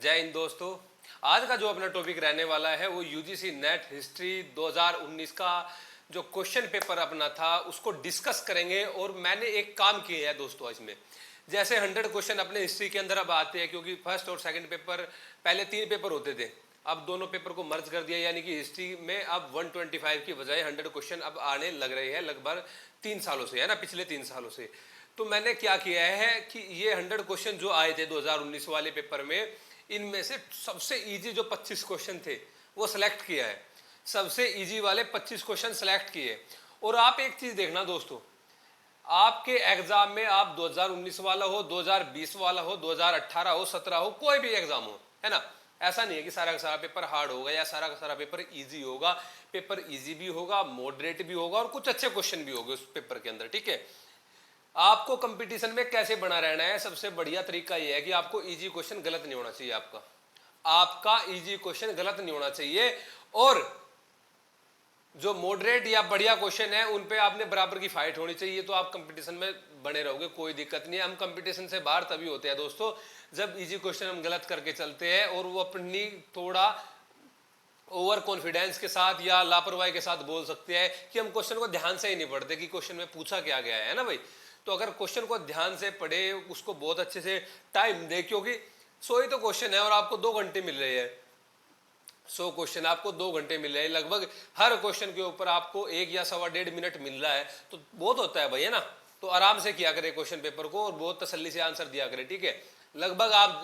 जय हिंद दोस्तों। आज का जो अपना टॉपिक रहने वाला है वो यूजीसी नेट हिस्ट्री 2019 का जो क्वेश्चन पेपर अपना था उसको डिस्कस करेंगे। और मैंने एक काम किया है दोस्तों इसमें, जैसे 100 क्वेश्चन अपने हिस्ट्री के अंदर अब आते हैं, क्योंकि फर्स्ट और सेकंड पेपर पहले 3 पेपर होते थे, अब दोनों पेपर को मर्ज कर दिया, यानी कि हिस्ट्री में अब 125 की बजाय 100 क्वेश्चन अब आने लग रहे हैं, लगभग 3 सालों से, है ना, पिछले 3 सालों से। तो मैंने क्या किया है कि ये 100 क्वेश्चन जो आए थे 2019 वाले पेपर में, इनमें से सबसे इजी जो 25 क्वेश्चन थे वो सिलेक्ट किया है। सबसे इजी वाले 25 क्वेश्चन सिलेक्ट किए। और आप एक चीज देखना दोस्तों, आपके एग्जाम में आप 2019 वाला हो, 2020 वाला हो, 2018 हो, 17 हो, कोई भी एग्जाम हो, है ना, ऐसा नहीं है कि सारा का सारा पेपर हार्ड होगा या सारा का सारा पेपर इजी होगा। पेपर इजी भी होगा, मॉडरेट भी होगा और कुछ अच्छे क्वेश्चन भी होंगे उस पेपर के अंदर, ठीक है। आपको कंपटीशन में कैसे बना रहना है, सबसे बढ़िया तरीका यह है कि आपको इजी क्वेश्चन गलत नहीं होना चाहिए। आपका इजी क्वेश्चन गलत नहीं होना चाहिए, और जो मॉडरेट या बढ़िया क्वेश्चन है उन पे आपने बराबर की फाइट होनी चाहिए, तो आप कंपटीशन में बने रहोगे, कोई दिक्कत नहीं है। हम कंपटीशन से बाहर तभी होते हैं दोस्तों जब इजी क्वेश्चन हम गलत करके चलते हैं और वो अपनी थोड़ा ओवर कॉन्फिडेंस के साथ या लापरवाही के साथ बोल सकते हैं कि हम क्वेश्चन को ध्यान से ही नहीं पढ़ते कि क्वेश्चन में पूछा क्या गया है ना भाई। तो अगर क्वेश्चन को ध्यान से पढ़े, उसको बहुत अच्छे से टाइम दे, क्योंकि 100 ही तो क्वेश्चन है और आपको 2 घंटे मिल रहे हैं। 100 क्वेश्चन आपको 2 घंटे मिल रहे हैं, लगभग हर क्वेश्चन के ऊपर आपको 1 या 1.25 मिनट मिल रहा है, तो बहुत होता है भाई, है ना। तो आराम से किया करें क्वेश्चन पेपर को और बहुत तसल्ली से आंसर दिया करें, ठीक है। लगभग आप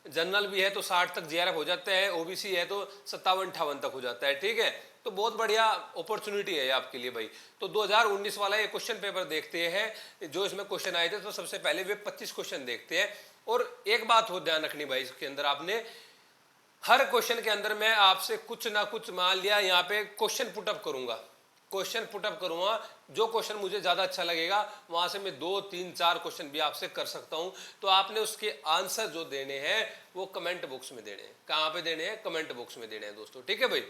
जनरल भी है तो 60 तक जेआरएफ हो जाता है, ओबीसी है तो 57-58 तक हो जाता है, ठीक है। तो बहुत बढ़िया अपॉर्चुनिटी है आपके लिए भाई। तो 2019 वाला ये क्वेश्चन पेपर देखते हैं, जो इसमें क्वेश्चन आए थे। तो सबसे पहले वे 25 क्वेश्चन देखते हैं। और एक बात हो ध्यान रखनी भाई, इसके अंदर आपने हर क्वेश्चन के अंदर मैं आपसे कुछ ना कुछ, मान लिया यहाँ पे क्वेश्चन पुटअप करूंगा, क्वेश्चन पुटअप करूंगा, जो क्वेश्चन मुझे ज्यादा अच्छा लगेगा वहां से मैं 2, 3, 4 क्वेश्चन भी आपसे कर सकता हूं। तो आपने उसके आंसर जो देने हैं वो कमेंट बॉक्स में देने हैं। कहां पे देने हैं? कमेंट बॉक्स में देने हैं दोस्तों, ठीक है भाई।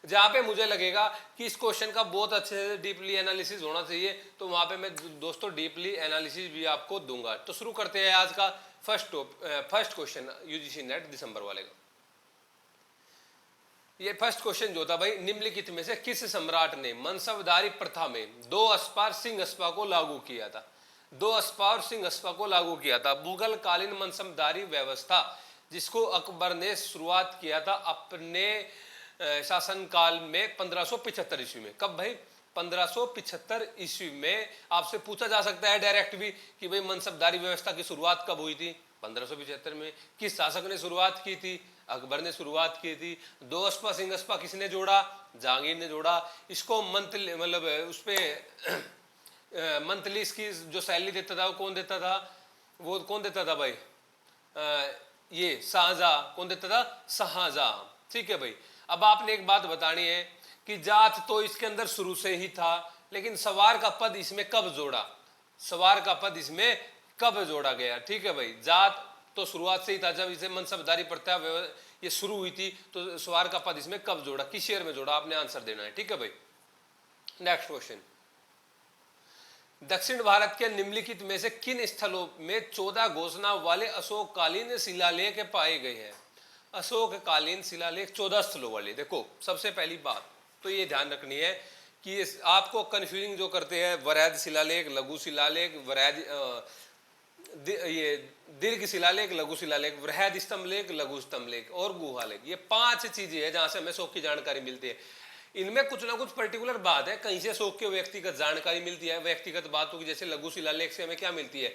जहां पे मुझे लगेगा कि इस क्वेश्चन का बहुत अच्छे से डीपली एनालिसिस होना चाहिए, तो वहां पे मैं दोस्तों डीपली एनालिसिस भी आपको दूंगा। तो शुरू करते हैं आज का फर्स्ट क्वेश्चन यूजीसी नेट दिसंबर वाले का। ये फर्स्ट क्वेश्चन जो था भाई, निम्नलिखित में से किस सम्राट ने मनसबदारी प्रथा में 2 अस्पा और सिंह अस्पा को लागू किया था? 2 अस्पा और सिंह अस्पा को लागू किया था। मुगल कालीन मनसबदारी व्यवस्था जिसको अकबर ने शुरुआत किया था अपने शासन काल में 1575 ईस्वी में। कब भाई? 1575 ईस्वी में। आपसे पूछा जा सकता है डायरेक्ट भी कि भाई मनसबदारी व्यवस्था की शुरुआत कब हुई थी? 1575 में। किस शासक ने शुरुआत की थी? अकबर ने शुरुआत की थी। 2 अस्पा सिंह अस्पा किसने जोड़ा? जहांगीर ने जोड़ा। इसको मंथली, मतलब उस पे मंथली इसकी जो सैलरी देता था वो कौन देता था? वो कौन देता था भाई? ये शाहजहां। कौन देता था? शाहजहां, ठीक है भाई। अब आपने एक बात बतानी है कि जात तो इसके अंदर शुरू से ही था, लेकिन सवार का पद इसमें कब जोड़ा? सवार का पद इसमें कब जोड़ा गया? ठीक है भाई। जात तो शुरुआत से ही था, जब इसे मनसबदारी प्रथा ये शुरू हुई थी, तो सवार का पद इसमें कब जोड़ा, किस ईयर में जोड़ा? आपने आंसर देना है, ठीक है भाई। नेक्स्ट क्वेश्चन, दक्षिण भारत के निम्नलिखित में से किन स्थलों में 14 घोषणा वाले अशोककालीन शिलालेख पाए गए हैं? अशोककालीन शिलालेख 14 स्थलों वाले। देखो, सबसे पहली बात तो ये ध्यान रखनी है कि आपको कंफ्यूजिंग जो करते हैं, वरैध शिलालेख, लघु शिलालेख, ये दीर्घ शिलालेख, लघु शिलालेख, वृहद स्तंभ लेख, लघु स्तंभ लेख और गुहा लेख, ये 5 चीजें हैं जहां से हमें अशोक की जानकारी मिलती है। इनमें कुछ ना कुछ पर्टिकुलर बात है, कहीं से अशोक की व्यक्तिगत जानकारी मिलती है, व्यक्तिगत बातों की। जैसे लघु शिलालेख से हमें क्या मिलती है?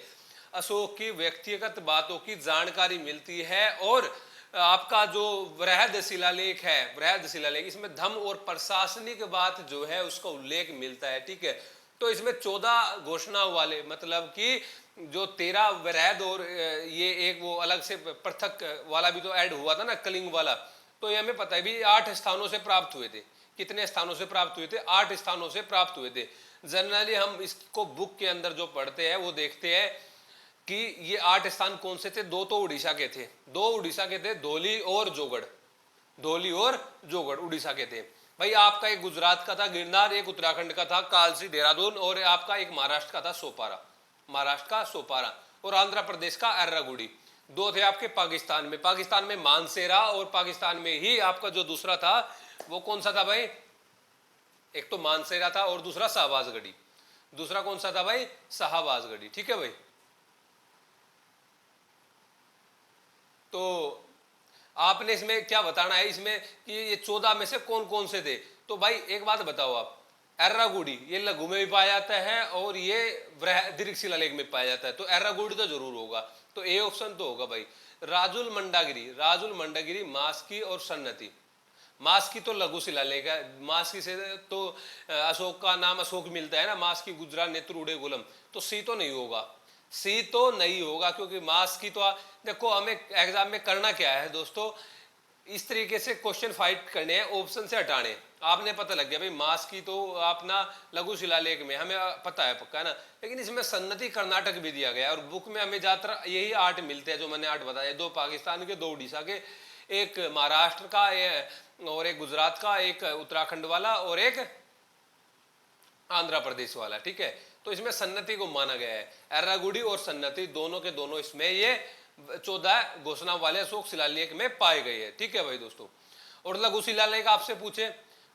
अशोक की व्यक्तिगत बातों की जानकारी मिलती है। और आपका जो वृहद शिलालेख है, वृहद शिलालेख, इसमें धर्म और प्रशासनिक बात जो है उसका उल्लेख मिलता है, ठीक है। तो इसमें 14 घोषणा वाले, मतलब कि जो 13 वृहद और ये एक वो अलग से पृथक वाला भी तो ऐड हुआ था ना, कलिंग वाला। तो ये हमें पता है भी 8 स्थानों से प्राप्त हुए थे। कितने स्थानों से प्राप्त हुए थे? 8 स्थानों से प्राप्त हुए थे। जनरली हम इसको बुक के अंदर जो पढ़ते हैं वो देखते हैं कि ये 8 स्थान कौन से थे? 2 तो उड़ीसा के थे, 2 उड़ीसा के थे, धौली और जोगढ़। धौली और जोगढ़ उड़ीसा के थे भाई। आपका एक गुजरात का था गिरनार, एक उत्तराखंड का था कालसी देहरादून, और आपका एक महाराष्ट्र का था सोपारा, महाराष्ट्र का सोपारा, और आंध्र प्रदेश का एर्रागुडी। दो थे आपके पाकिस्तान में मानसेरा, और पाकिस्तान में ही आपका जो दूसरा था वो कौन सा था भाई? एक तो मानसेरा था और दूसरा शाहबाजगढ़ी। दूसरा कौन सा था भाई? शाहबाजगढ़ी। ठीक है भाई। तो आपने इसमें क्या बताना है इसमें कि ये 14 में से कौन कौन से थे? तो भाई एक बात बताओ आप, एर्रागुडी ये लघु में भी पाया जाता है और ये दीर्घ शिलालेख में पाया जाता है, तो एर्रागुडी तो जरूर होगा। तो ए ऑप्शन तो होगा भाई। राजुल मंडागिरी मास्की और सन्नति। मास्की तो लघु शिलालेख है, मास्की से तो अशोक का नाम अशोक मिलता है ना, मास्की गुजरा नेत्र उड़े गुलम, तो सी तो नहीं होगा। सी तो नहीं होगा क्योंकि मास्की तो देखो हमें एग्जाम में करना क्या है दोस्तों, इस तरीके से क्वेश्चन फाइट करने हैं, ऑप्शन से हटाने। आपने पता लग गया भाई मास्की तो अपना लघु शिलालेख में हमें पता है पक्का ना, लेकिन इसमें सन्नति कर्नाटक भी दिया गया है और बुक में हमें ज्यादातर यही 8 मिलते हैं जो मैंने 8 बताया, 2 पाकिस्तान के, 2 उड़ीसा के, एक महाराष्ट्र का और एक गुजरात का, एक उत्तराखंड वाला और एक आंध्र प्रदेश वाला। ठीक है, तो इसमें सन्नति को माना गया है। एर्रागुडी और सन्नति दोनों के दोनों इसमें ये 14 घोषणा वाले अशोक शिलालेख में पाए गए हैं। ठीक है भाई दोस्तों। और लघु शिलालेख आपसे पूछे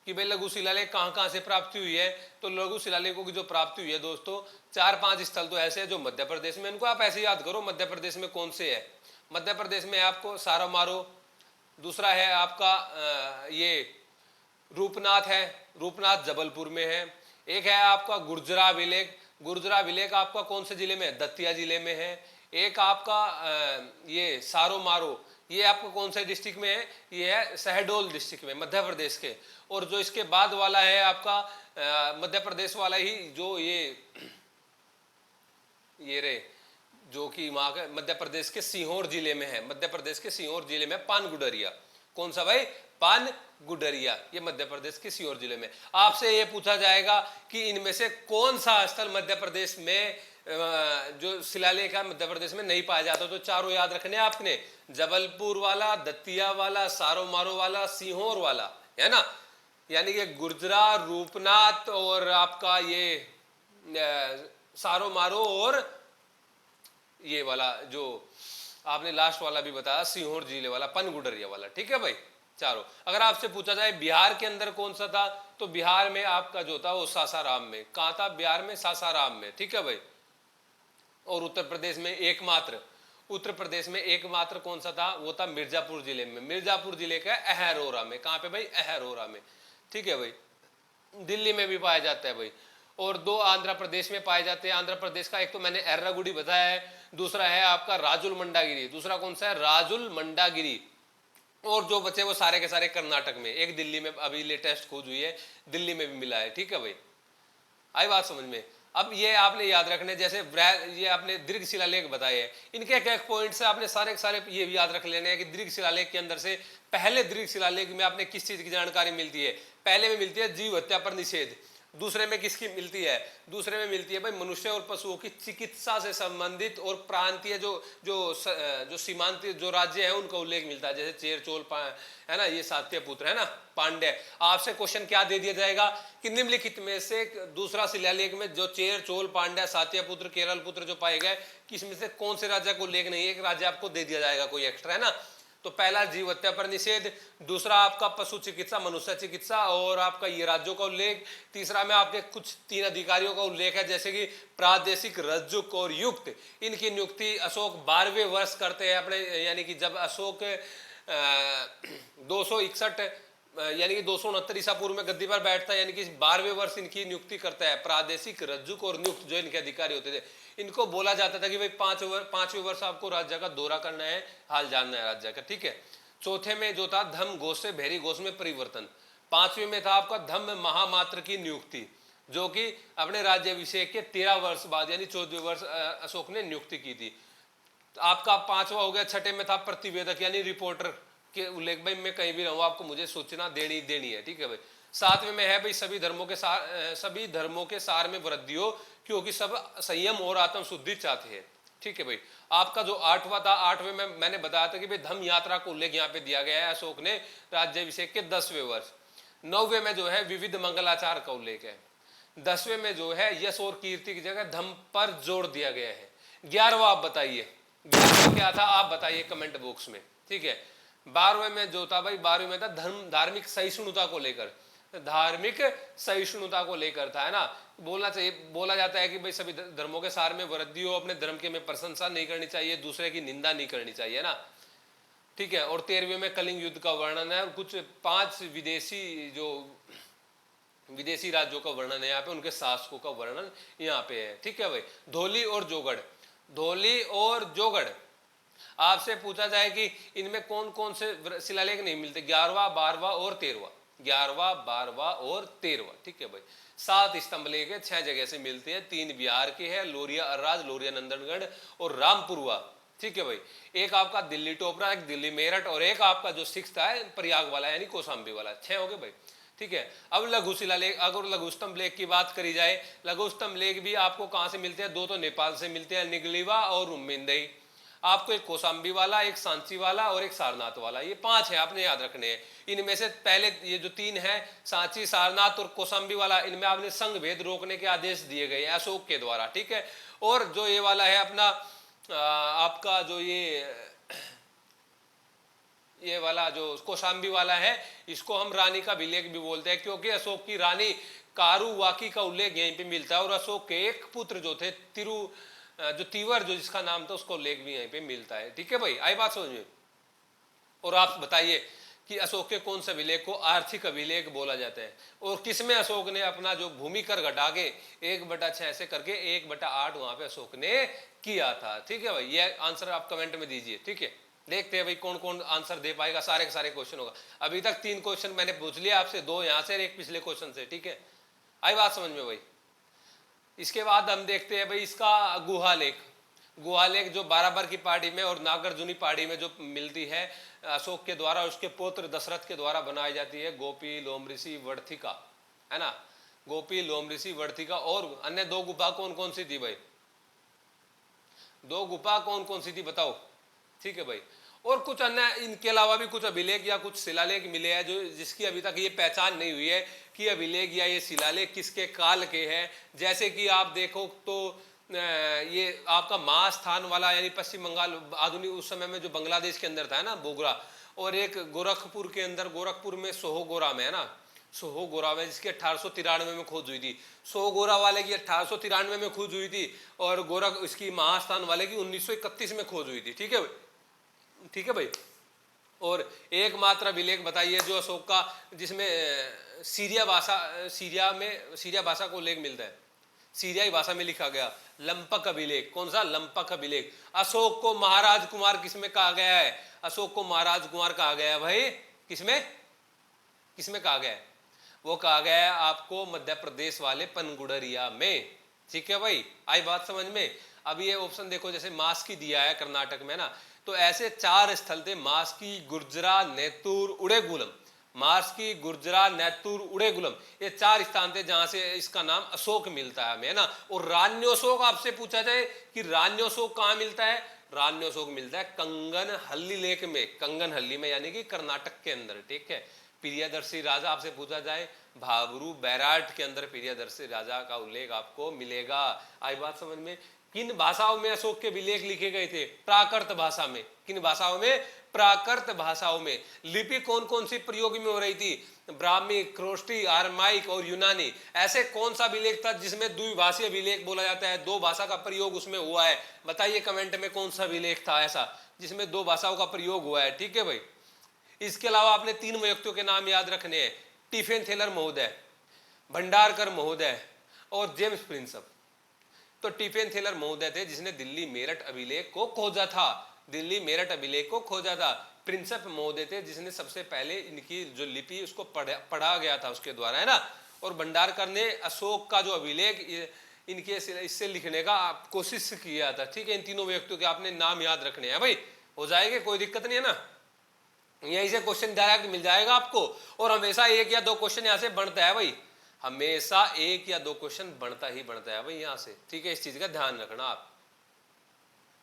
कि भाई लघु शिलालेख कहाँ कहाँ से प्राप्ति हुई है, तो लघु शिलालेखों की जो प्राप्ति हुई है दोस्तों 4-5 स्थल तो ऐसे हैं जो मध्य प्रदेश में, इनको आप ऐसे याद करो मध्य प्रदेश में कौन से है। मध्य प्रदेश में आपको सारामारो, दूसरा है आपका ये रूपनाथ है, रूपनाथ जबलपुर में है। एक है आपका गुर्जरा विलेख, गुर्जरा विलेख आपका कौन से जिले में है? दतिया जिले में है। एक आपका ये सारोमारो, ये आपका कौन से डिस्ट्रिक्ट में है? ये है शहडोल डिस्ट्रिक्ट में, मध्य प्रदेश के। और जो इसके बाद वाला है आपका मध्य प्रदेश वाला ही, जो ये रे जो कि वहां का मध्य प्रदेश के सीहोर जिले में है, मध्य प्रदेश के सीहोर जिले में पानगुडरिया। कौन सा भाई? पानगुडरिया, ये मध्य प्रदेश के सीहोर जिले में। आपसे ये पूछा जाएगा कि इनमें से कौन सा स्थल मध्य प्रदेश में जो शिलालेख है मध्य प्रदेश में नहीं पाया जाता, तो चारों याद रखने आपने, जबलपुर वाला, दतिया वाला, सारोमारो वाला, सीहोर वाला, है ना। यानी कि गुर्जरा, रूपनाथ और आपका ये सारोमारो और ये वाला जो आपने लास्ट वाला भी बताया सीहोर जिले वाला, पनगुडरिया वाला। ठीक है भाई चारों। अगर आपसे पूछा जाए बिहार के अंदर कौन सा था, तो बिहार में आपका जो था वो सासाराम में। कहाँ था? बिहार में सासाराम में। ठीक है भाई। और उत्तर प्रदेश में एकमात्र, उत्तर प्रदेश में एकमात्र कौन सा था? वो था मिर्जापुर जिले में, मिर्जापुर जिले का अहरोरा में। कहाँ पे भाई? अहरोरा में। ठीक है भाई। दिल्ली में भी पाया जाता है भाई। और 2 आंध्र प्रदेश में पाए जाते हैं। आंध्र प्रदेश का एक तो मैंने एर्रागुडी बताया है, दूसरा है आपका राजुल मंडागिरी। दूसरा कौन सा है? राजुल मंडागिरी। और जो बचे वो सारे के सारे कर्नाटक में। एक दिल्ली में अभी लेटेस्ट खोज हुई है, दिल्ली में भी मिला है। ठीक है भाई, आई बात समझ में। अब ये आपने याद रखने, जैसे ये आपने दीर्घ शिलालेख बताए हैं, इनके एक एक पॉइंट से आपने सारे के सारे ये भी याद रख लेने हैं कि दीर्घ शिलालेख के अंदर से पहले दीर्घ शिलालेख में आपने किस चीज की जानकारी मिलती है? पहले में मिलती है जीव हत्या पर निषेध। दूसरे में किसकी मिलती है? दूसरे में मिलती है भाई मनुष्य और पशुओं की चिकित्सा से संबंधित और प्रांतीय जो सीमांत जो राज्य है उनका उल्लेख मिलता है, जैसे चेर चोल है ना, ये सात्य पुत्र है ना, पांड्य। आपसे क्वेश्चन क्या दे दिया जाएगा कि निम्नलिखित में से दूसरा शिलालेख में जो चेर चोल पांड्य सात्य पुत्र केरल पुत्र जो पाए गए, किसमें से कौन से राज्य को उल्लेख नहीं है? एक राज्य आपको दे दिया जाएगा कोई एक्स्ट्रा, है ना। तो पहला जीव हत्या पर निषेध, दूसरा आपका पशु चिकित्सा मनुष्य चिकित्सा और आपका ये राज्यों का उल्लेख, तीसरा में आपके कुछ 3 अधिकारियों का उल्लेख है जैसे कि प्रादेशिक रज्जुक और युक्त। इनकी नियुक्ति अशोक 12वें वर्ष करते हैं अपने, यानी कि जब अशोक 261 यानी कि 269 ईसा पूर्व में गद्दी पर बैठता है, यानी कि 12वें वर्ष इनकी नियुक्ति करता है। प्रादेशिक रज्जुक और नियुक्त जो इनके अधिकारी होते थे, इनको बोला जाता था कि भाई 5वें वर्ष आपको राज्य का दौरा करना है, हाल जानना है राज्य का। ठीक है। चौथे में जो था धम्म घोष से भैरी घोष में परिवर्तन। 5वें में था आपका धम्म महामात्र की नियुक्ति, जो कि अपने राज्याभिषेक के 13 वर्ष बाद यानी 14वें वर्ष अशोक ने नियुक्ति की थी। आपका 5वां हो गया। छठे में था प्रतिवेदक यानी रिपोर्टर के उल्लेख, भाई मैं कहीं भी रहूं आपको मुझे सूचना देनी है। ठीक है भाई। 7वें में है भाई सभी धर्मों के सार में वृद्धि हो, क्योंकि सब संयम और आत्म शुद्धि चाहते हैं। ठीक है भाई। आपका जो 8वां था, 8वें में मैंने बताया था कि भाई धम्म यात्रा को उल्लेख यहाँ पे दिया गया है अशोक ने राज्याभिषेक के 10वें वर्ष। 9वें में जो है विविध मंगलाचार का उल्लेख है। 10वें में जो है यश और कीर्ति की जगह धम्म पर जोर दिया गया है। 11वां आप बताइए, 11वें क्या था आप बताइए कमेंट बॉक्स में, ठीक है। 12वें में जो था भाई, 12वें में था धार्मिक सहिष्णुता को लेकर, धार्मिक सहिष्णुता को लेकर था, है ना। बोलना चाहिए, बोला जाता है कि भाई सभी धर्मों के सार में वृद्धि हो, अपने धर्म के में प्रशंसा नहीं करनी चाहिए, दूसरे की निंदा नहीं करनी चाहिए, ना, ठीक है। और 13वें में कलिंग युद्ध का वर्णन है, और कुछ 5 विदेशी राज्यों का वर्णन है यहाँ पे, उनके शासकों का वर्णन यहाँ पे है, ठीक है भाई। धौली और जोगढ़, धौली और जोगढ़ आपसे पूछा जाए कि इनमें कौन कौन से शिलालेख नहीं मिलते, 11वां 12वां और 13वां, 11वां 12वां और 13वां, ठीक है भाई। 7 स्तंभ लेख 6 जगह से मिलते हैं, 3 बिहार के हैं, लोरिया अर्राज, लोरिया नंदनगढ़ और रामपुरवा, ठीक है भाई। एक आपका दिल्ली टोपरा, एक दिल्ली मेरठ, और एक आपका जो 6 है प्रयाग वाला यानी कौशाम्बी वाला, 6 हो गए भाई, ठीक है। अब लघु शिलालेख, अगर लघु स्तंभ लेख की बात करी जाए, लघु स्तंभ लेख भी आपको कहां से मिलते हैं, 2 तो नेपाल से मिलते हैं, निगलीवा और उम्मिंदई। आपको एक कौशाम्बी वाला, एक सांची वाला और एक सारनाथ वाला, ये 5 है, आपने याद रखने हैं। इनमें से पहले ये जो 3 है, सांची, सारनाथ और कौशाम्बी वाला, इनमें आपने संघ भेद रोकने के आदेश दिए गए हैं अशोक के द्वारा, ठीक है। और जो ये वाला है अपना आपका जो ये वाला जो कौशाम्बी वाला है, इसको हम रानी का अभिलेख भी बोलते हैं, क्योंकि अशोक की रानी कारुवाकी का उल्लेख यहीं पे मिलता है, और अशोक के एक पुत्र जो थे जो तीवर, जो जिसका नाम था, उसको उल्लेख भी यहीं पे मिलता है, ठीक है भाई, आई बात समझ में। और आप बताइए कि अशोक के कौन से अभिलेख को आर्थिक अभिलेख बोला जाता है, और किसमें अशोक ने अपना जो भूमि कर घटा के 1/6 ऐसे करके 1/8 वहां पे अशोक ने किया था, ठीक है भाई। ये आंसर आप कमेंट में दीजिए, ठीक है। देखते हैं भाई कौन कौन आंसर दे पाएगा, सारे के सारे क्वेश्चन होगा। अभी तक 3 क्वेश्चन मैंने पूछ लिया आपसे, 2 यहां से और 1 पिछले क्वेश्चन से, ठीक है। आई बात समझ में भाई। इसके बाद हम देखते हैं भाई इसका गुहालेख, गुहालेख जो बाराबर की पहाड़ी में और नागार्जुनी पहाड़ी में जो मिलती है अशोक के द्वारा, उसके पुत्र दशरथ के द्वारा बनाई जाती है, गोपी लोमऋषि वर्थिका, है ना, गोपी लोमऋषि वर्थिका। और अन्य 2 गुफा कौन कौन सी थी भाई, 2 गुफा कौन कौन सी थी बताओ, ठीक है भाई। और कुछ अन्य इनके अलावा भी कुछ अभिलेख या कुछ शिलालेख मिले हैं जो जिसकी अभी तक ये पहचान नहीं हुई है कि अभिलेख या ये शिलालेख किसके काल के हैं। जैसे कि आप देखो तो ये आपका महास्थान वाला यानी पश्चिम बंगाल आधुनिक उस समय में जो बांग्लादेश के अंदर था, है ना, बोगरा, और एक गोरखपुर के अंदर, गोरखपुर में सोहोगोरा में, है ना, सोहोगोरा में, जिसकी 1893 में खोज हुई थी। सोहोगोरा वाले की 1893 में खोज हुई थी, और गोरख इसकी महास्थान वाले की 1931 में खोज हुई थी, ठीक है, ठीक है भाई। और एकमात्र अभिलेख बताइए जो अशोक का, जिसमें सीरिया भाषा को उल्लेख मिलता है, सीरियाई भाषा में लिखा गया, लंपक अभिलेख। कौन सा, लंपक अभिलेख। अशोक को महाराज कुमार किसमें कहा गया है, अशोक को महाराज कुमार कहा गया है भाई, किसमें किसमें कहा गया है, वो कहा गया है आपको मध्य प्रदेश वाले पनगुड़रिया में, ठीक है भाई, आई बात समझ में। अब ये ऑप्शन देखो, जैसे मास्की दिया है कर्नाटक में ना, तो ऐसे 4 स्थल थे, मास्की, गुर्जरा, नेतूर, उड़ेगुलम, मास्की, गुर्जरा, नेतूर, उड़ेगुलम, ये 4 स्थान थे जहां से इसका नाम अशोक मिलता है हमें, ना। और रान्योशोक आपसे पूछा जाए कि रान्योशोक कहां मिलता है, रान्योशोक मिलता है कंगनहल्ली लेक में, कंगनहल्ली में यानी कि कर्नाटक के अंदर, ठीक है। प्रियदर्शी राजा आपसे पूछा जाए, भाबरू बैराट के अंदर प्रियदर्शी राजा का उल्लेख आपको मिलेगा। आई बात समझ में। किन भाषाओं में अशोक के विलेख लिखे गए थे, प्राकृत भाषा में। किन भाषाओं में, प्राकृत भाषाओं में। लिपि कौन कौन सी प्रयोग में हो रही थी, ब्राह्मी, क्रोष्टी, आरमाइक और यूनानी। ऐसे कौन सा विलेख था जिसमें द्विभाषीय विलेख बोला जाता है, 2 भाषा का प्रयोग उसमें हुआ है, बताइए कमेंट में कौन सा विलेख था ऐसा जिसमें 2 भाषाओं का प्रयोग हुआ है, ठीक है भाई। इसके अलावा आपने 3 व्यक्तियों के नाम याद रखने हैं, टिफिन थेलर महोदय, भंडारकर महोदय और जेम्स प्रिंसप। तो टिफिन थेलर महोदय थे जिसने दिल्ली मेरठ अभिलेख को खोजा था, दिल्ली मेरठ अभिलेख को खोजा था। प्रिंसप महोदय थे जिसने सबसे पहले इनकी जो लिपि उसको पढ़ा गया था उसके द्वारा, है ना। और भंडारकर ने अशोक का जो अभिलेख इनके इससे लिखने का कोशिश किया था, ठीक है। इन तीनों व्यक्तियों के आपने नाम याद रखने हैं भाई, हो जाएंगे, कोई दिक्कत नहीं है ना। यहीं से क्वेश्चन डायरेक्ट मिल जाएगा आपको, और हमेशा 1 या 2 क्वेश्चन यहां से बनता है भाई, हमेशा 1 या 2 क्वेश्चन बनता ही बनता है भाई यहां से, ठीक है। इस चीज का ध्यान रखना आप।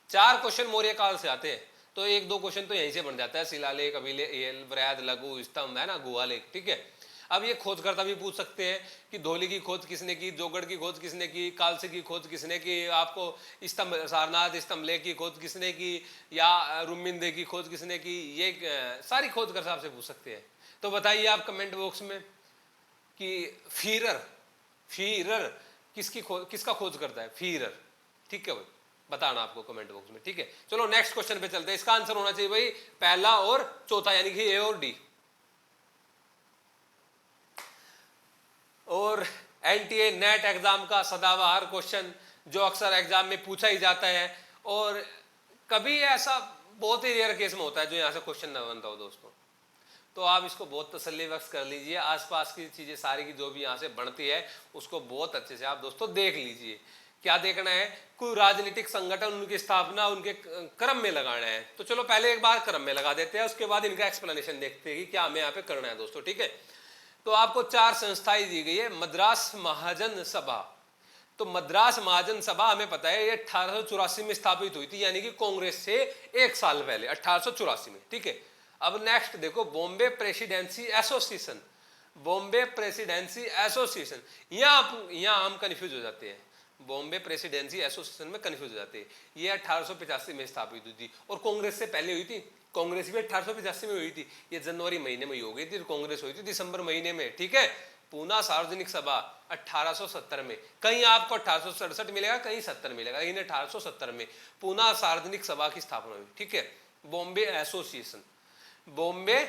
4 क्वेश्चन मौर्य काल से आते हैं, तो 1-2 क्वेश्चन तो यहीं से बन जाता है, शिलालेख, अभिलेख, बृहद, लघु, स्तंभ, है ना, गुहालेख, ठीक है। अब ये खोजकर्ता भी पूछ सकते हैं कि धौली की खोज किसने की, जोगढ़ की खोज किसने की, कालसे की खोज किसने की, आपको स्तंभ सारनाथ स्तंभ लेख की खोज किसने की, या रुमिंदे की खोज किसने की, ये सारी खोजकर्ता आपसे पूछ सकते हैं। तो बताइए आप कमेंट बॉक्स में कि फीरर फीरर किसका खोज करता है, फीरर। ठीक है भाई, बताना आपको कमेंट बॉक्स में। ठीक है, चलो नेक्स्ट क्वेश्चन पे चलते हैं। इसका आंसर होना चाहिए भाई पहला और चौथा, यानी कि ए और डी। और एनटीए नेट एग्जाम का सदाबहार क्वेश्चन जो अक्सर एग्जाम में पूछा ही जाता है, और कभी ऐसा बहुत ही रेयर केस में होता है जो यहाँ से क्वेश्चन न बनता हो दोस्तों। तो आप इसको बहुत तसल्ली बख्श कर लीजिए, आसपास की चीजें सारी की जो भी यहाँ से बनती है उसको बहुत अच्छे से आप दोस्तों देख लीजिए। क्या देखना है, कोई राजनीतिक संगठन, उनकी स्थापना उनके क्रम में लगाना है। तो चलो पहले एक बार क्रम में लगा देते हैं, उसके बाद इनका एक्सप्लेनेशन देखते हैं कि क्या हमें यहाँ पे करना है दोस्तों। ठीक है, तो आपको 4 संस्थाएं दी गई है। मद्रास महाजन सभा, तो मद्रास महाजन सभा हमें पता है ये 1884 में स्थापित हुई थी, यानी कि कांग्रेस से 1 साल पहले 1884 में। ठीक है, अब नेक्स्ट देखो, Bombay presidency association, Bombay presidency association, यहाँ हम कंफ्यूज हो जाते हैं, बॉम्बे प्रेसिडेंसी एसोसिएशन में कंफ्यूज हो जाते हैं। ये 1885 में स्थापित हुई थी और कांग्रेस से पहले हुई थी, कांग्रेस भी 1885 में हुई थी। ये जनवरी महीने में हो गई थी, कांग्रेस हुई थी दिसंबर महीने में। ठीक है, पूना सार्वजनिक सभा 1870 में, कहीं आपको 1867 मिलेगा, कहीं 70 मिलेगा, लेकिन 1870 में पूना सार्वजनिक सभा की स्थापना हुई। ठीक है, बॉम्बे एसोसिएशन, बॉम्बे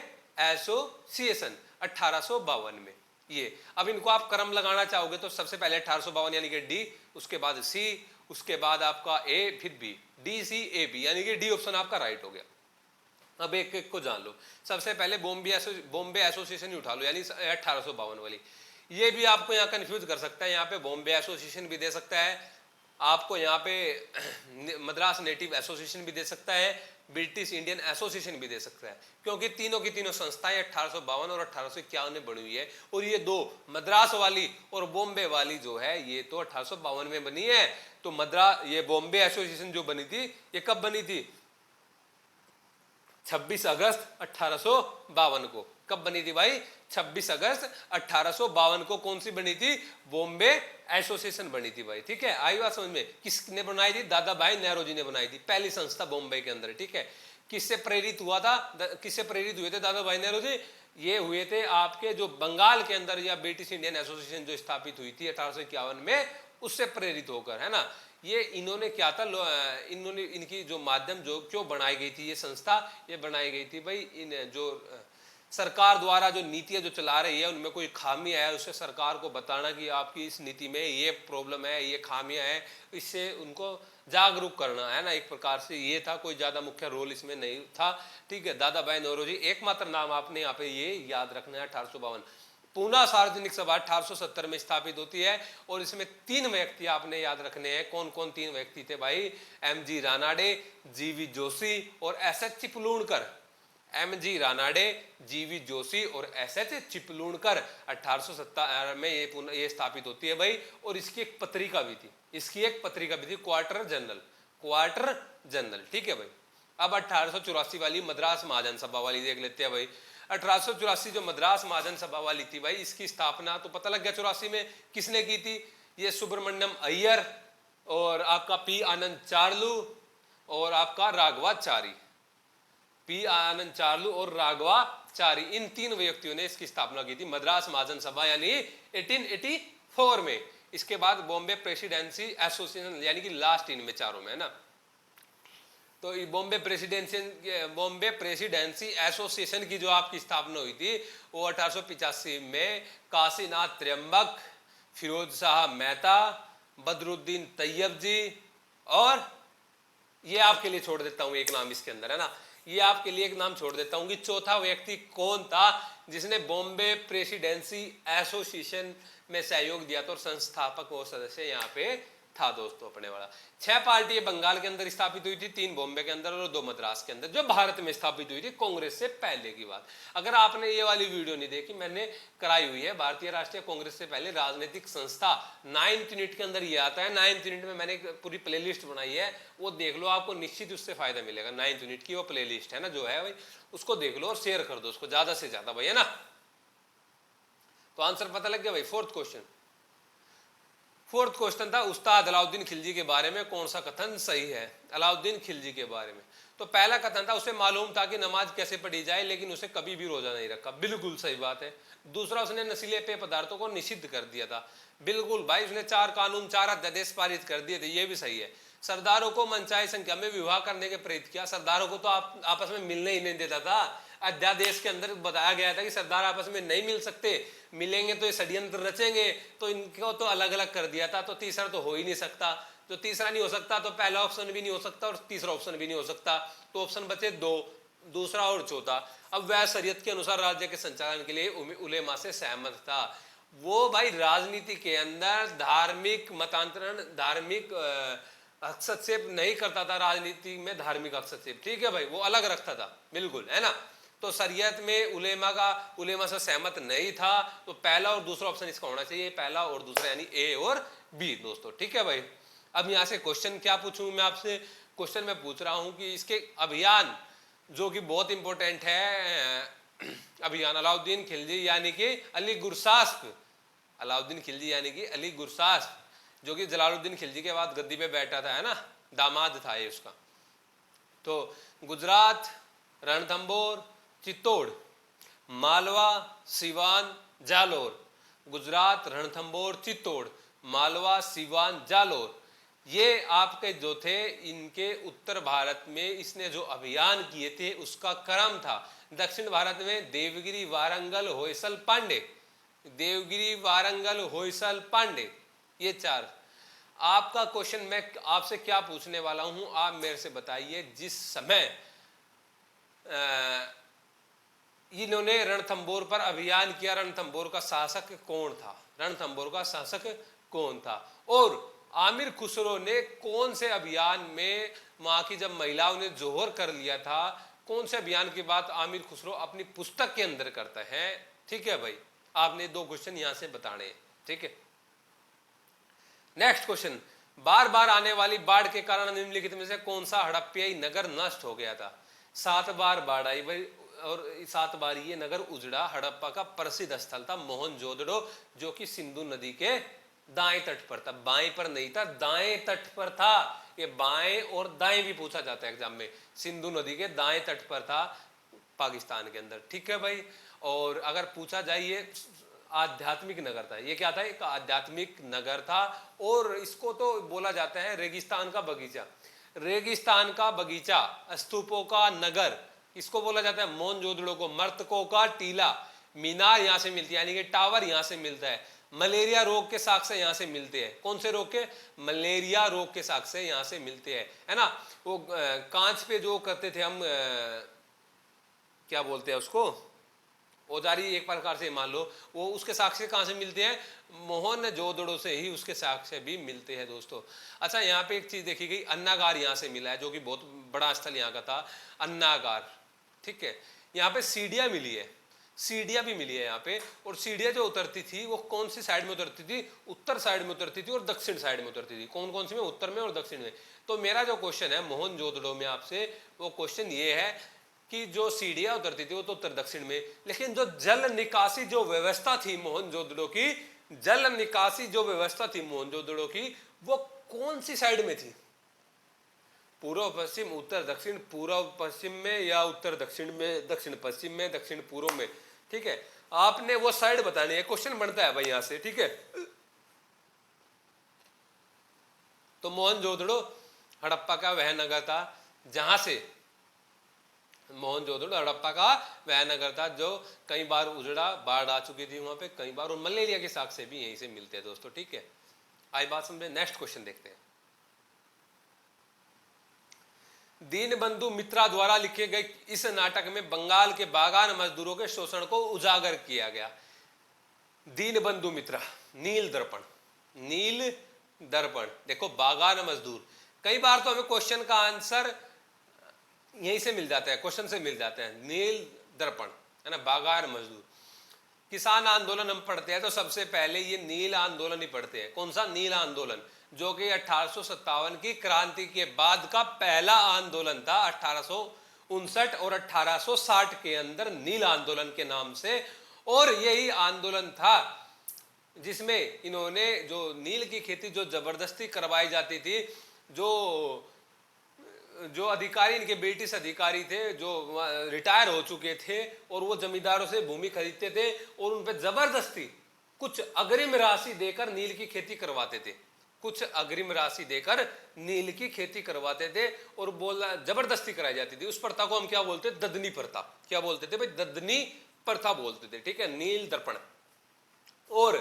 एसोसिएशन 1852 में। ये अब इनको आप क्रम लगाना चाहोगे तो सबसे पहले 1852 यानी कि डी, उसके बाद सी, उसके बाद आपका ए, फिर B, D C A B, यानी कि डी ऑप्शन आपका राइट हो गया। अब एक एक को जान लो। सबसे पहले बॉम्बे एसोसिएशन ही उठा लो, यानी 1852 वाली। ये भी आपको यहाँ कंफ्यूज कर सकता है, यहाँ पे बॉम्बे एसोसिएशन भी दे सकता है, आपको यहाँ पे मद्रास नेटिव एसोसिएशन भी दे सकता है, ब्रिटिश इंडियन एसोसिएशन भी दे सकता है, क्योंकि तीनों की तीनों संस्थाएं 1852 और 1851 में बनी हुई है। और ये दो, मद्रास वाली और बॉम्बे वाली जो है, ये तो 1852 में बनी है। तो ये बॉम्बे एसोसिएशन जो बनी थी, ये कब बनी थी? 26 अगस्त 1852 को। कब बनी थी भाई? 26 अगस्त 1852 को। कौन सी बनी थी? बॉम्बे एसोसिएशन बनी थी भाई। ठीक है, आई बात समझ में? किसने बनाई थी? दादा भाई नेहरू जी ने बनाई थी, पहली संस्था बॉम्बे के अंदर। ठीक है, किससे प्रेरित हुआ था? किससे प्रेरित हुए थे दादा भाई नेहरू जी? ये हुए थे आपके जो बंगाल के अंदर या ब्रिटिश इंडियन एसोसिएशन जो स्थापित हुई थी 1851 में, उससे प्रेरित होकर, है ना। ये इन्होंने क्या था, इन्होंने इनकी जो माध्यम जो क्यों बनाई गई थी ये संस्था, ये बनाई गई थी भाई इन जो सरकार द्वारा जो नीतियां जो चला रही है उनमें कोई खामी है, उससे सरकार को बताना कि आपकी इस नीति में ये प्रॉब्लम है, ये खामियां हैं, इससे उनको जागरूक करना, है ना। एक प्रकार से ये था, कोई ज्यादा मुख्य रोल इसमें नहीं था। ठीक है, दादा भाई नेहरू जी एकमात्र नाम आपने यहाँ पे ये याद रखना है। 1852 पूना सार्वजनिक सभा 1870 में स्थापित होती है, और इसमें 3 व्यक्ति आपने याद रखने हैं। कौन कौन 3 व्यक्ति थे भाई? एम.जी. रानाडे, जी.वी. जोशी और S H. Chiplunkar. M G. Ranade, G V. Joshi और एस.एच. चिपलूणकर 1870 में ये स्थापित होती है भाई। और इसकी एक पत्रिका भी थी, इसकी एक पत्रिका भी थी, क्वार्टर जनरल, क्वार्टर जनरल। ठीक है भाई। अब 1884 वाली मद्रास महाजन सभा वाली देख लेते हैं भाई। 1884 जो मद्रास महाजन सभा वाली थी भाई, इसकी स्थापना तो पता लग गया 84 में किसने की थी। ये सुब्रमण्यम अय्यर और आपका पी आनंद चार्लू और आपका राघवाचारी, पी आनंद चार्लू और राघवाचारी, इन 3 व्यक्तियों ने इसकी स्थापना की थी, मद्रास महाजन सभा, यानी 1884 में। इसके बाद बॉम्बे प्रेसिडेंसी एसोसिएशन, यानी कि लास्ट इनमें चारों में, है ना। तो बॉम्बे प्रेसिडेंसी एसोसिएशन की जो आपकी स्थापना हुई थी वो 1885 में काशीनाथ त्र्यंबक, फिरोज शाह मेहता, बदरुद्दीन तैयब जी, और ये आपके लिए छोड़ देता हूं एक नाम इसके अंदर, है ना, ये आपके लिए एक नाम छोड़ देता हूं कि चौथा व्यक्ति कौन था जिसने बॉम्बे प्रेसिडेंसी एसोसिएशन में सहयोग दिया था और संस्थापक और सदस्य यहाँ पे था दोस्तों अपने वाला। 6 पार्टी बंगाल के अंदर स्थापित हुई थी, 3 बॉम्बे के अंदर और 2 मद्रास के अंदर, जो भारत में स्थापित हुई थी कांग्रेस से पहले की बात। अगर आपने ये वाली वीडियो नहीं देखी, मैंने कराई हुई है, भारतीय राष्ट्रीय कांग्रेस से पहले राजनीतिक संस्था, 9th यूनिट के अंदर ये आता है। 9th यूनिट में मैंने पूरी प्ले लिस्ट बनाई है, वो देख लो, आपको निश्चित उससे फायदा मिलेगा। 9th यूनिट की वो प्ले लिस्ट है ना जो है भाई, उसको देख लो और शेयर कर दो उसको ज्यादा से ज्यादा भाई, है ना। तो आंसर पता लग गया भाई। फोर्थ क्वेश्चन था उस्ताद अलाउद्दीन खिलजी के बारे में कौन सा कथन सही है। अलाउद्दीन खिलजी के बारे में तो पहला कथन था उसे मालूम था कि नमाज कैसे पढ़ी जाए लेकिन उसे कभी भी रोजा नहीं रखा, बिल्कुल सही बात है। दूसरा, उसने नशीले पेय पदार्थों को निषिद्ध कर दिया था, बिल्कुल भाई, उसने 4 कानून 4 अध्यादेश पारित कर दिए थे, ये भी सही है। सरदारों को मनचाही संख्या में विवाह करने के प्रेरित किया, सरदारों को तो आपस में मिलने ही नहीं देता था। अध्यादेश के अंदर बताया गया था कि सरदार आपस में नहीं मिल सकते, मिलेंगे तो ये षड्यंत्र रचेंगे, तो इनको तो अलग अलग कर दिया था। तो तीसरा तो हो ही नहीं सकता, जो तीसरा नहीं हो सकता तो पहला ऑप्शन भी नहीं हो सकता और तीसरा ऑप्शन भी नहीं हो सकता, तो ऑप्शन बचे 2, दूसरा और चौथा। अब वह शरीयत के अनुसार राज्य के संचालन के लिए उलेमा से सहमत था। वो भाई राजनीति के अंदर धार्मिक मतांतरण, धार्मिक हस्तक्षेप नहीं करता था, राजनीति में धार्मिक हस्तक्षेप, ठीक है भाई, वो अलग रखता था, बिल्कुल, है ना। तो शरीयत में उलेमा से सहमत नहीं था, तो पहला और दूसरा ऑप्शन इसका होना चाहिए, पहला और दूसरा, यानी ए और बी दोस्तों, ठीक है भाई। अब यहां से क्वेश्चन क्या पूछूं मैं आपसे, क्वेश्चन मैं पूछ रहा हूं कि इसके अभियान जो कि बहुत इंपॉर्टेंट है, अभियान अलाउद्दीन खिलजी यानी कि अली गुरसास्प, अलाउद्दीन खिलजी यानी कि अली गुरसास्प, जो कि जलालुद्दीन खिलजी के बाद गद्दी पे बैठा था, है ना, दामाद था ये उसका। तो गुजरात, रणथंबोर, चित्तौड़, मालवा, सिवान, जालोर, गुजरात, रणथंबोर, चित्तौड़, मालवा, सिवान, जालोर, ये आपके जो थे इनके उत्तर भारत में इसने जो अभियान किए थे उसका क्रम था। दक्षिण भारत में देवगिरी, वारंगल, होयसल, पांडे, देवगिरी, वारंगल, होयसल, पांडे, ये 4। आपका क्वेश्चन मैं आपसे क्या पूछने वाला हूं, आप मेरे से बताइए, जिस समय इन्होंने रणथंबोर पर अभियान किया, रणथंबोर का शासक कौन था, रणथंबोर का शासक कौन था, और आमिर खुसरो ने कौन से अभियान में, वहां की जब महिलाओं ने जोहर कर लिया था, कौन से अभियान के बाद आमिर खुसरो अपनी पुस्तक के अंदर करता है, ठीक है भाई। आपने 2 क्वेश्चन यहां से बताने हैं, ठीक है। नेक्स्ट क्वेश्चन, बार बार आने वाली बाढ़ के कारण निम्नलिखित में से कौन सा हड़प्पियाई नगर नष्ट हो गया था। 7 बार बाढ़ आई भाई, और 7 बार ये नगर उजड़ा। हड़प्पा का प्रसिद्ध स्थल था मोहनजोदड़ो, जो कि सिंधु नदी के दाएं तट पर था, बाएं पर नहीं था, दाएं तट पर था। ये बाएं और दाएं भी पूछा जाता है एग्जाम में, सिंधु नदी के दाएं तट पर था पाकिस्तान के अंदर, ठीक है भाई। और अगर पूछा जाए, ये आध्यात्मिक नगर था, ये क्या था, एक आध्यात्मिक नगर था, और इसको तो बोला जाता है रेगिस्तान का बगीचा, रेगिस्तान का बगीचा, स्तूपों का नगर, इसको बोला जाता है मोहनजोदड़ो को। मर्तकों का टीला, मीनार यहाँ से मिलती है, यानी कि टावर यहाँ से मिलता है। मलेरिया रोग के साक्ष्य यहाँ से मिलते हैं, कौन से रोग के, मलेरिया रोग के साक्ष्य यहाँ से मिलते हैं, है ना। वो कांच पे जो करते थे हम, क्या बोलते हैं उसको, औजारी एक प्रकार से मान लो, वो उसके साक्ष्य कहाँ से मिलते हैं, मोहनजोदड़ो से ही उसके साक्ष्य भी मिलते हैं दोस्तों। अच्छा, यहाँ पे एक चीज देखी गई, अन्नागार यहाँ से मिला है, जो कि बहुत बड़ा स्थल यहाँ का था, अन्नागार, ठीक है। यहाँ पे सीढ़ियाँ मिली है, सीढ़ियाँ भी मिली है यहाँ पे, और सीढ़ियाँ जो उतरती थी वो कौन सी साइड में उतरती थी, उत्तर साइड में उतरती थी और दक्षिण साइड में उतरती थी। कौन कौन सी में, उत्तर में और दक्षिण में। तो मेरा जो क्वेश्चन है मोहनजोदड़ो में आपसे, वो क्वेश्चन ये है कि जो सीढ़ियां उतरती थी वो तो उत्तर दक्षिण में, लेकिन जो जल निकासी जो व्यवस्था थी मोहनजोदड़ो की, जल निकासी जो व्यवस्था थी मोहनजोदड़ो की, वो कौन सी साइड में थी, पूर्व पश्चिम, उत्तर दक्षिण, पूर्व पश्चिम में या उत्तर दक्षिण में, दक्षिण पश्चिम में, दक्षिण पूर्व में, ठीक है। आपने वो साइड बतानी है, क्वेश्चन बनता है भाई यहां से, ठीक है। तो मोहनजोदड़ो हड़प्पा का वह नगर था जहां से, मोहनजोदड़ो हड़प्पा का वह नगर था जो कई बार उजड़ा, बाढ़ आ चुकी थी वहां पे कई बार, और मलेरिया के साक्ष्य भी यहीं से मिलते हैं दोस्तों, ठीक है। आई बात समझे। नेक्स्ट क्वेश्चन देखते हैं। दीनबंधु मित्रा द्वारा लिखे गए इस नाटक में बंगाल के बागान मजदूरों के शोषण को उजागर किया गया। दीनबंधु मित्रा, नील दर्पण, नील दर्पण, देखो बागान मजदूर, कई बार तो हमें क्वेश्चन का आंसर यहीं से मिल जाता है, क्वेश्चन से मिल जाते हैं। नील दर्पण, है ना, बागान मजदूर। किसान आंदोलन हम पढ़ते हैं तो सबसे पहले ये नील आंदोलन ही पढ़ते हैं। कौन सा, नील आंदोलन, जो कि 1857 की क्रांति के बाद का पहला आंदोलन था। 1859 और 1860 के अंदर नील आंदोलन के नाम से, और यही आंदोलन था जिसमें इन्होंने जो नील की खेती जो जबरदस्ती करवाई जाती थी, जो अधिकारी इनके ब्रिटिश अधिकारी थे जो रिटायर हो चुके थे और वो जमींदारों से भूमि खरीदते थे और उन पर जबरदस्ती कुछ अग्रिम राशि देकर नील की खेती करवाते थे, कुछ अग्रिम राशि देकर नील की खेती करवाते थे और बोला जबरदस्ती कराई जाती थी। उस प्रथा को हम क्या बोलते थे? ददनी प्रथा। क्या बोलते थे भाई? ददनी प्रथा बोलते थे, ठीक है, नील दर्पण। और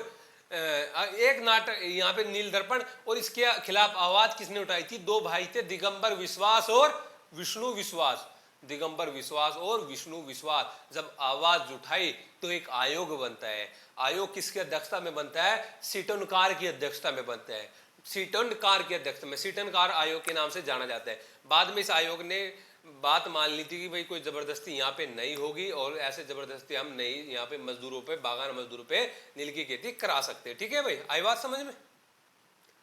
एक नाटक यहाँ पे नील दर्पण, और इसके खिलाफ आवाज किसने उठाई थी? दो भाई थे, दिगंबर विश्वास और विष्णु विश्वास। दिगंबर विश्वास और विष्णु विश्वास जब आवाज उठाई तो एक आयोग बनता है। आयोग किसकी अध्यक्षता में बनता है? सीटनकार की अध्यक्षता में बनता है। सीटनकार की अध्यक्षता में, सीटनकार आयोग के नाम से जाना जाता है। बाद में इस आयोग ने बात मान ली थी कि भाई कोई जबरदस्ती यहाँ पे नहीं होगी और ऐसे जबरदस्ती हम नहीं यहाँ पे मजदूरों पे, बागान मजदूरों पे नील की खेती करा सकते। ठीक है भाई, आई बात समझ में?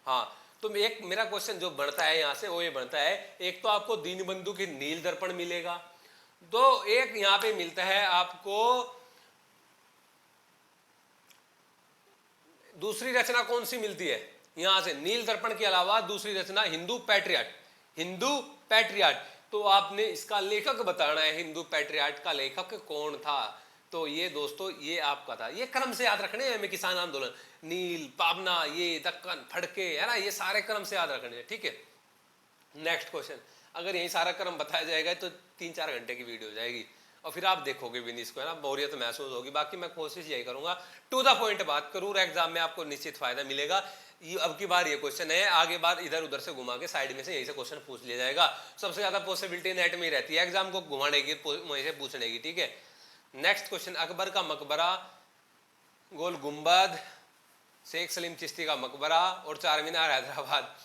हाँ, तो एक मेरा क्वेश्चन जो बनता है यहाँ से वो ये बनता है, एक तो आपको दीनबंधु की नील दर्पण मिलेगा, तो एक यहाँ पे मिलता है आपको दूसरी रचना कौन सी मिलती है यहां से? नील दर्पण के अलावा दूसरी रचना हिंदू पैट्रियट। हिंदू पैट्रियट, तो आपने इसका लेखक बताना है, हिंदू पैट्रियट का लेखक कौन था? तो ये दोस्तों ये आपका था। ये क्रम से याद रखने हैं हमें, किसान आंदोलन, नील, पाबना, ये दक्कन, फड़के, है ना, ये सारे क्रम से याद रखने हैं। ठीक है, नेक्स्ट क्वेश्चन। अगर यही सारा क्रम बताया जाएगा तो 3-4 घंटे की वीडियो हो जाएगी और फिर आप देखोगे भी नहीं इसको, है ना, बोरियत महसूस होगी। बाकी मैं कोशिश यही करूंगा टू द पॉइंट बात करूँ, एग्जाम में आपको निश्चित फायदा मिलेगा। अब की बार ये क्वेश्चन है, आगे बार इधर उधर से घुमा के साइड में से यही से क्वेश्चन पूछ लिया जाएगा। सबसे ज्यादा पॉसिबिलिटी नेट में ही रहती है एग्जाम को घुमाने की, वहीं से पूछने की। ठीक है, नेक्स्ट क्वेश्चन, अकबर का मकबरा, गोल गुंबद, शेख सलीम चिश्ती का मकबरा और चार मीनार हैदराबाद।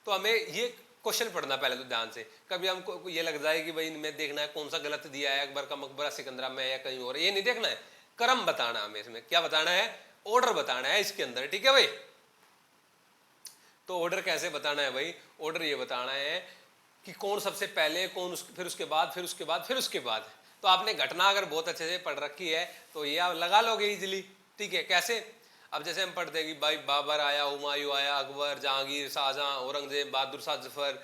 तो हमें ये क्वेश्चन पढ़ना पहले तो ध्यान से, कभी हमको ये लग जाए कि भाई इनमें देखना है कौन सा गलत दिया है, अकबर का मकबरा सिकंदरा में या कहीं और, ये नहीं देखना है, क्रम बताना हमें इसमें। क्या बताना है? ऑर्डर बताना है इसके अंदर। ठीक है भाई, तो ऑर्डर कैसे बताना है भाई? ऑर्डर ये बताना है कि कौन सबसे पहले, कौन फिर उसके बाद, फिर उसके बाद, फिर उसके बाद। तो आपने घटना अगर बहुत अच्छे से पढ़ रखी है तो ये आप लगा लोगे इजीली। ठीक है, कैसे? अब जैसे हम पढ़ते हैं कि भाई बाबर आया, हुमायूं आया, अकबर, जहांगीर, शाहजहां, औरंगजेब, बहादुर शाह जफर,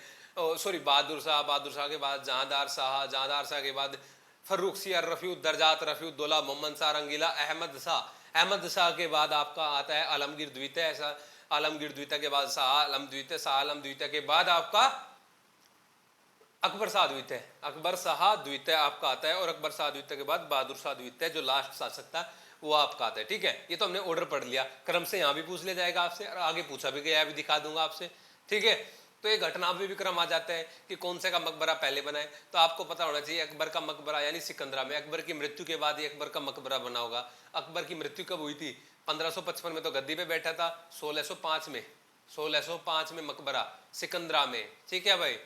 सॉरी बहादुर शाह के बाद जहांदार शाह, जहांदार शाह के बाद फर्रुख सियर, रफीउद्दर्जात, रफीउद्दौला, मोहम्मद शाह रंगीला, अहमद शाह। अहमद शाह के बाद आपका आता है आलमगीर द्वितीय, ऐसा आलमगीर द्वितीय के बाद शाह आलम द्वितीय, शाह आलम द्वितीय के बाद आपका अकबर शाह द्वितीय, अकबर शाह द्वितीय आपका आता है, और अकबर शाह द्वितीय के बाद बहादुर शाह द्वितीय जो लास्ट शासक था वो आपका आता है। ठीक है, ये तो हमने ऑर्डर पढ़ लिया, क्रम से यहाँ भी पूछ लिया जाएगा आपसे और आगे पूछा भी गया, भी दिखा दूंगा आपसे। ठीक है, तो ये घटना में भी क्रम आ जाता है कि कौन से का मकबरा पहले बनाए। तो आपको पता होना चाहिए अकबर का मकबरा यानी सिकंदरा में, अकबर की मृत्यु के बाद ही अकबर का मकबरा बना होगा। अकबर की मृत्यु कब हुई थी? 1555 में तो गद्दी पे बैठा था, 1605 में, 1605 में मकबरा सिकंदरा में। ठीक है भाई,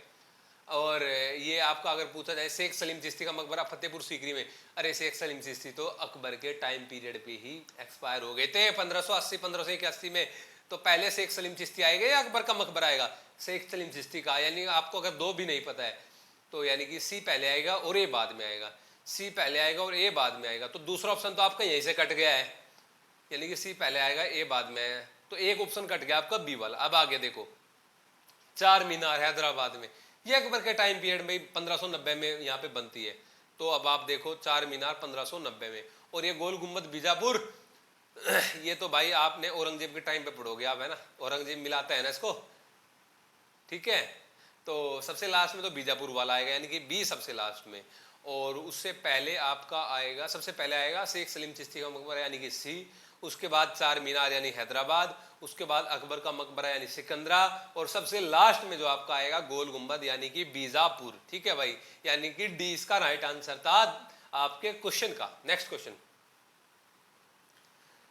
और ये आपका अगर पूछा जाए शेख सलीम चिश्ती का मकबरा फतेहपुर सीकरी में, अरे शेख सलीम चिश्ती तो अकबर के टाइम पीरियड पे ही एक्सपायर हो गए थे 1580 1581 में। तो पहले शेख सलीम चिश्ती आएगा या अकबर का मकबरा आएगा? शेख सलीम चिश्ती का। यानी आपको अगर दो भी नहीं पता है तो यानी कि सी पहले आएगा और ए बाद में आएगा, सी पहले आएगा और ए बाद में आएगा। तो दूसरा ऑप्शन तो आपका यहीं से कट गया है, यानी कि सी पहले आएगा ए बाद में आएगा, तो एक ऑप्शन कट गया आपका बी वाला। अब आगे देखो, चार मीनार हैदराबाद में, ये अकबर के टाइम पीरियड में 1590 में यहाँ पे बनती है। तो अब आप देखो चार मीनार 1590 में, और ये गोल गुम्बद बीजापुर ये तो भाई आपने औरंगजेब के टाइम पे पढ़ोगे आप, है ना, औरंगजेब मिलाता है ना इसको। ठीक है, तो सबसे लास्ट में तो बीजापुर वाला आएगा, यानी कि बी सबसे लास्ट में। और उससे पहले आपका आएगा, सबसे पहले आएगा शेख सलीम चिश्ती का मकबरा यानी कि सी, उसके बाद चार मीनार यानी हैदराबाद, उसके बाद अकबर का मकबरा यानी सिकंदरा, और सबसे लास्ट में जो आपका आएगा गोल गुंबद यानी कि बीजापुर। ठीक है भाई, यानी कि डी इसका राइट आंसर था आपके क्वेश्चन का। नेक्स्ट क्वेश्चन,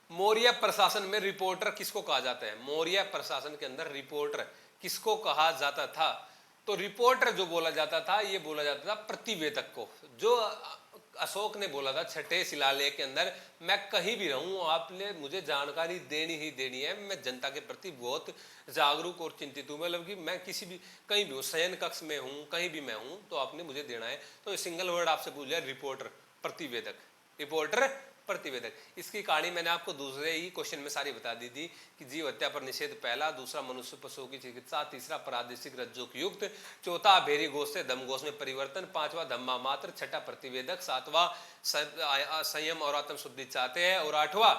मौर्य प्रशासन में रिपोर्टर किसको कहा जाता है? मौर्य प्रशासन के अंदर रिपोर्टर किसको कहा जाता था? तो रिपोर्टर जो बोला जाता था, ये बोला जाता था प्रतिवेदक को। जो अशोक ने बोला था छठे शिलालेख के अंदर, मैं कहीं भी रहूं आपने मुझे जानकारी देनी ही देनी है, मैं जनता के प्रति बहुत जागरूक और चिंतित हूं, मतलब कि मैं किसी भी कहीं भी हूँ, शयन कक्ष में हूँ, कहीं भी मैं हूँ, तो आपने मुझे देना है। तो सिंगल वर्ड आपसे पूछ लिया, रिपोर्टर प्रतिवेदक, रिपोर्टर प्रतिवेदक। इसकी कहानी मैंने आपको दूसरे ही क्वेश्चन में सारी बता दी थी कि जीव हत्या पर निषेध पहला, दूसरा मनुष्य पशुओं की चिकित्सा, तीसरा प्रादेशिक रज्जुक युक्त, चौथा भेरी घोष से धमघोष में परिवर्तन, पांचवा धम्मा मात्र, छठा प्रतिवेदक, सातवां संयम और आत्म शुद्धि चाहते हैं, और आठवां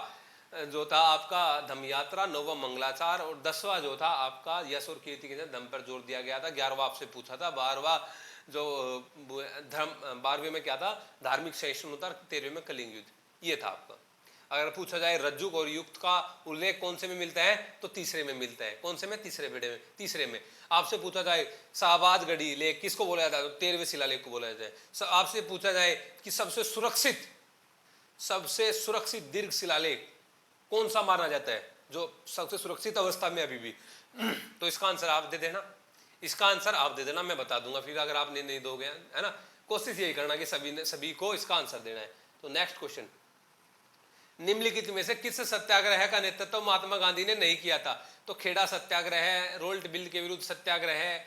जो था आपका धम यात्रा, नौवां मंगलाचार, और 10वां जो था आपका यश और कीर्ति के धम पर जोर दिया गया था। 11वां आपसे पूछा था। 12वां जो धर्म, 12वें में क्या था, धार्मिक सहिष्णुता, 13वें में कलिंग युद्ध, ये था आपका। अगर पूछा जाए रज्जुक और युक्त का उल्लेख कौन से में मिलता है, तो तीसरे में मिलता है। कौन से में? तीसरे बेड़े में, तीसरे में। आपसे पूछा जाए शाहबाद गढ़ी लेख किसको बोला जाता है, तो 13वें शिलालेख को बोला जाता है। आपसे पूछा जाए कि सबसे सुरक्षित दीर्घ शिलालेख कौन सा माना जाता है, जो सबसे सुरक्षित अवस्था में अभी भी, तो इसका आंसर आप दे देना, इसका आंसर आप दे देना, मैं बता दूंगा फिर अगर आपने नहीं दोगे, है ना। कोशिश यही करना कि सभी को इसका आंसर देना है। तो नेक्स्ट क्वेश्चन, निम्नलिखित में से किस सत्याग्रह का नेतृत्व महात्मा गांधी ने नहीं किया था, तो खेड़ा सत्याग्रह, रोल्ट बिल के विरुद्ध सत्याग्रह,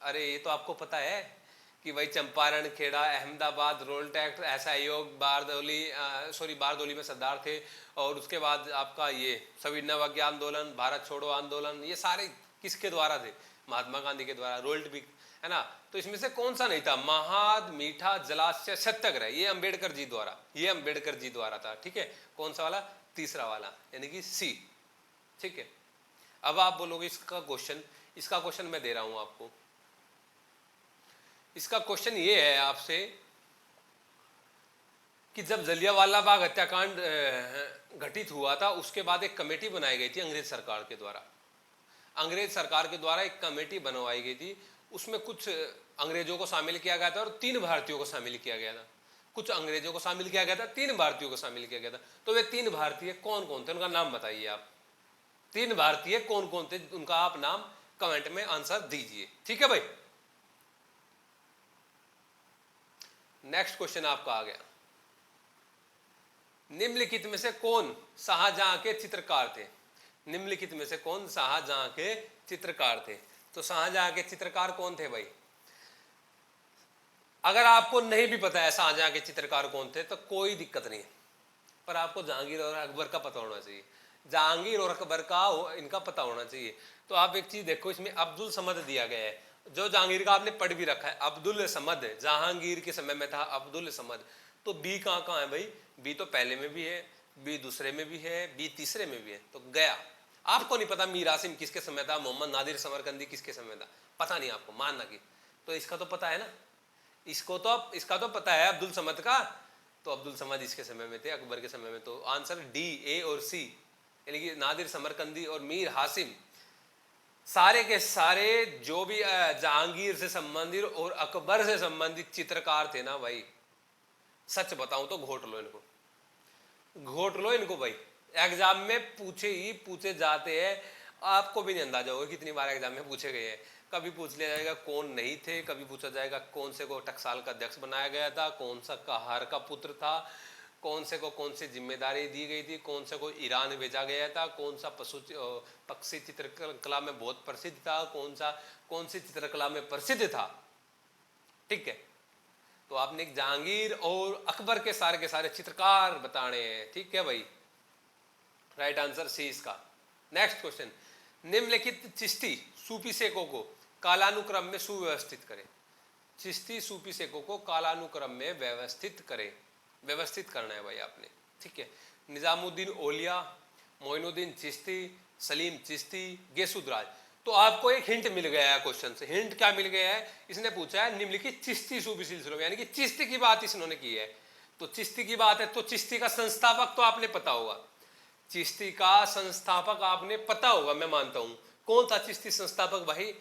अरे ये तो आपको पता है कि भाई चंपारण, खेड़ा, अहमदाबाद, रोल्ट एक्ट, असहयोग, बारदोली में सरदार थे, और उसके बाद आपका ये सविनय अवज्ञा आंदोलन, भारत छोड़ो आंदोलन, ये सारे किसके द्वारा थे, महात्मा गांधी के द्वारा। रोल्ट भी, है ना। तो इसमें से कौन सा नहीं था, महाद मीठा जलाशय सत्याग्रह, ये अंबेडकर जी द्वारा, ये अंबेडकर जी द्वारा था। ठीक है, कौन सा वाला, तीसरा वाला, यानी कि सी। ठीक है, अब आप बोलोगे इसका क्वेश्चन मैं दे रहा हूं आपको। इसका क्वेश्चन ये है आपसे कि जब जलियांवाला बाग हत्याकांड घटित हुआ था, उसके बाद एक कमेटी बनाई गई थी अंग्रेज सरकार के द्वारा। अंग्रेज सरकार के द्वारा एक कमेटी बनवाई गई थी, उसमें कुछ अंग्रेजों को शामिल किया गया था और 3 भारतीयों को शामिल किया गया था। कुछ अंग्रेजों को शामिल किया गया था, 3 भारतीयों को शामिल किया गया था। तो वे 3 भारतीय कौन कौन थे, उनका नाम बताइए आप। 3 भारतीय कौन कौन थे, उनका आप नाम कमेंट में आंसर दीजिए। ठीक है भाई। नेक्स्ट क्वेश्चन आपका आ गया, निम्नलिखित में से कौन शाहजहां के चित्रकार थे, निम्नलिखित में से कौन शाहजहां के चित्रकार थे। तो शाहजहां के चित्रकार कौन थे भाई, अगर आपको नहीं भी पता है शाहजहां के चित्रकार कौन थे तो कोई दिक्कत नहीं है, पर आपको जहांगीर और अकबर का पता होना चाहिए, जहांगीर और अकबर का इनका पता होना चाहिए। तो आप एक चीज देखो, इसमें अब्दुल समद दिया गया है, जो जहांगीर का आपने पढ़ भी रखा है, अब्दुल समद, जहांगीर के समय में था अब्दुल समद। तो बी कहाँ है भाई, बी तो पहले में भी है, बी दूसरे में भी है, बी तीसरे में भी है, तो गया। आपको नहीं पता मीर आसिम किसके समय था, मोहम्मद नादिर समरकंदी किसके समय था, पता नहीं आपको, मानना की। तो इसका तो पता है ना, इसका तो पता है अब्दुल समद का, तो अब्दुल समद इसके समय में थे, अकबर के समय में। तो आंसर डी, ए और सी, यानी कि नादिर समरकंदी और मीर हासिम, सारे के सारे जो भी जहांगीर से संबंधित और अकबर से संबंधित चित्रकार थे ना भाई, सच बताऊं तो घोट लो इनको भाई। एग्जाम में पूछे जाते हैं, आपको भी नहीं अंदाजा होगा कितनी बार एग्जाम में पूछे गए हैं। कभी पूछ लिया जाएगा कौन नहीं थे, कभी पूछा जाएगा कौन से को टकसाल का अध्यक्ष बनाया गया था, कौन सा कहार का पुत्र था, कौन से को कौन सी जिम्मेदारी दी गई थी, कौन से को ईरान भेजा गया था, कौन सा पक्षी चित्रकला में बहुत प्रसिद्ध था, कौन सी चित्रकला में प्रसिद्ध था। ठीक है, तो आपने जहांगीर और अकबर के सारे चित्रकार बताने हैं। ठीक है भाई, राइट आंसर सी इसका। नेक्स्ट क्वेश्चन, निम्नलिखित चिश्ती सूफी सेकों को कालानुक्रम में सुव्यवस्थित करें। चिश्ती सूफी सेकों को कालानुक्रम में व्यवस्थित करना है भाई आपने। ठीक है, निजामुद्दीन औलिया, मोइनुद्दीन चिश्ती, सलीम चिश्ती, गेसुदराज। तो आपको एक हिंट मिल गया है क्वेश्चन से। हिंट क्या मिल गया है, इसने पूछा है निम्नलिखित चिश्ती सूफी सिलसिलों में, यानी कि चिश्ती की बात इन्होंने की है। तो चिश्ती की बात है तो चिश्ती का संस्थापक तो आपने पता होगा, चिश्ती का संस्थापक आपने पता होगा, मैं मानता हूं। कौन था चिश्ती संस्थापक भाई,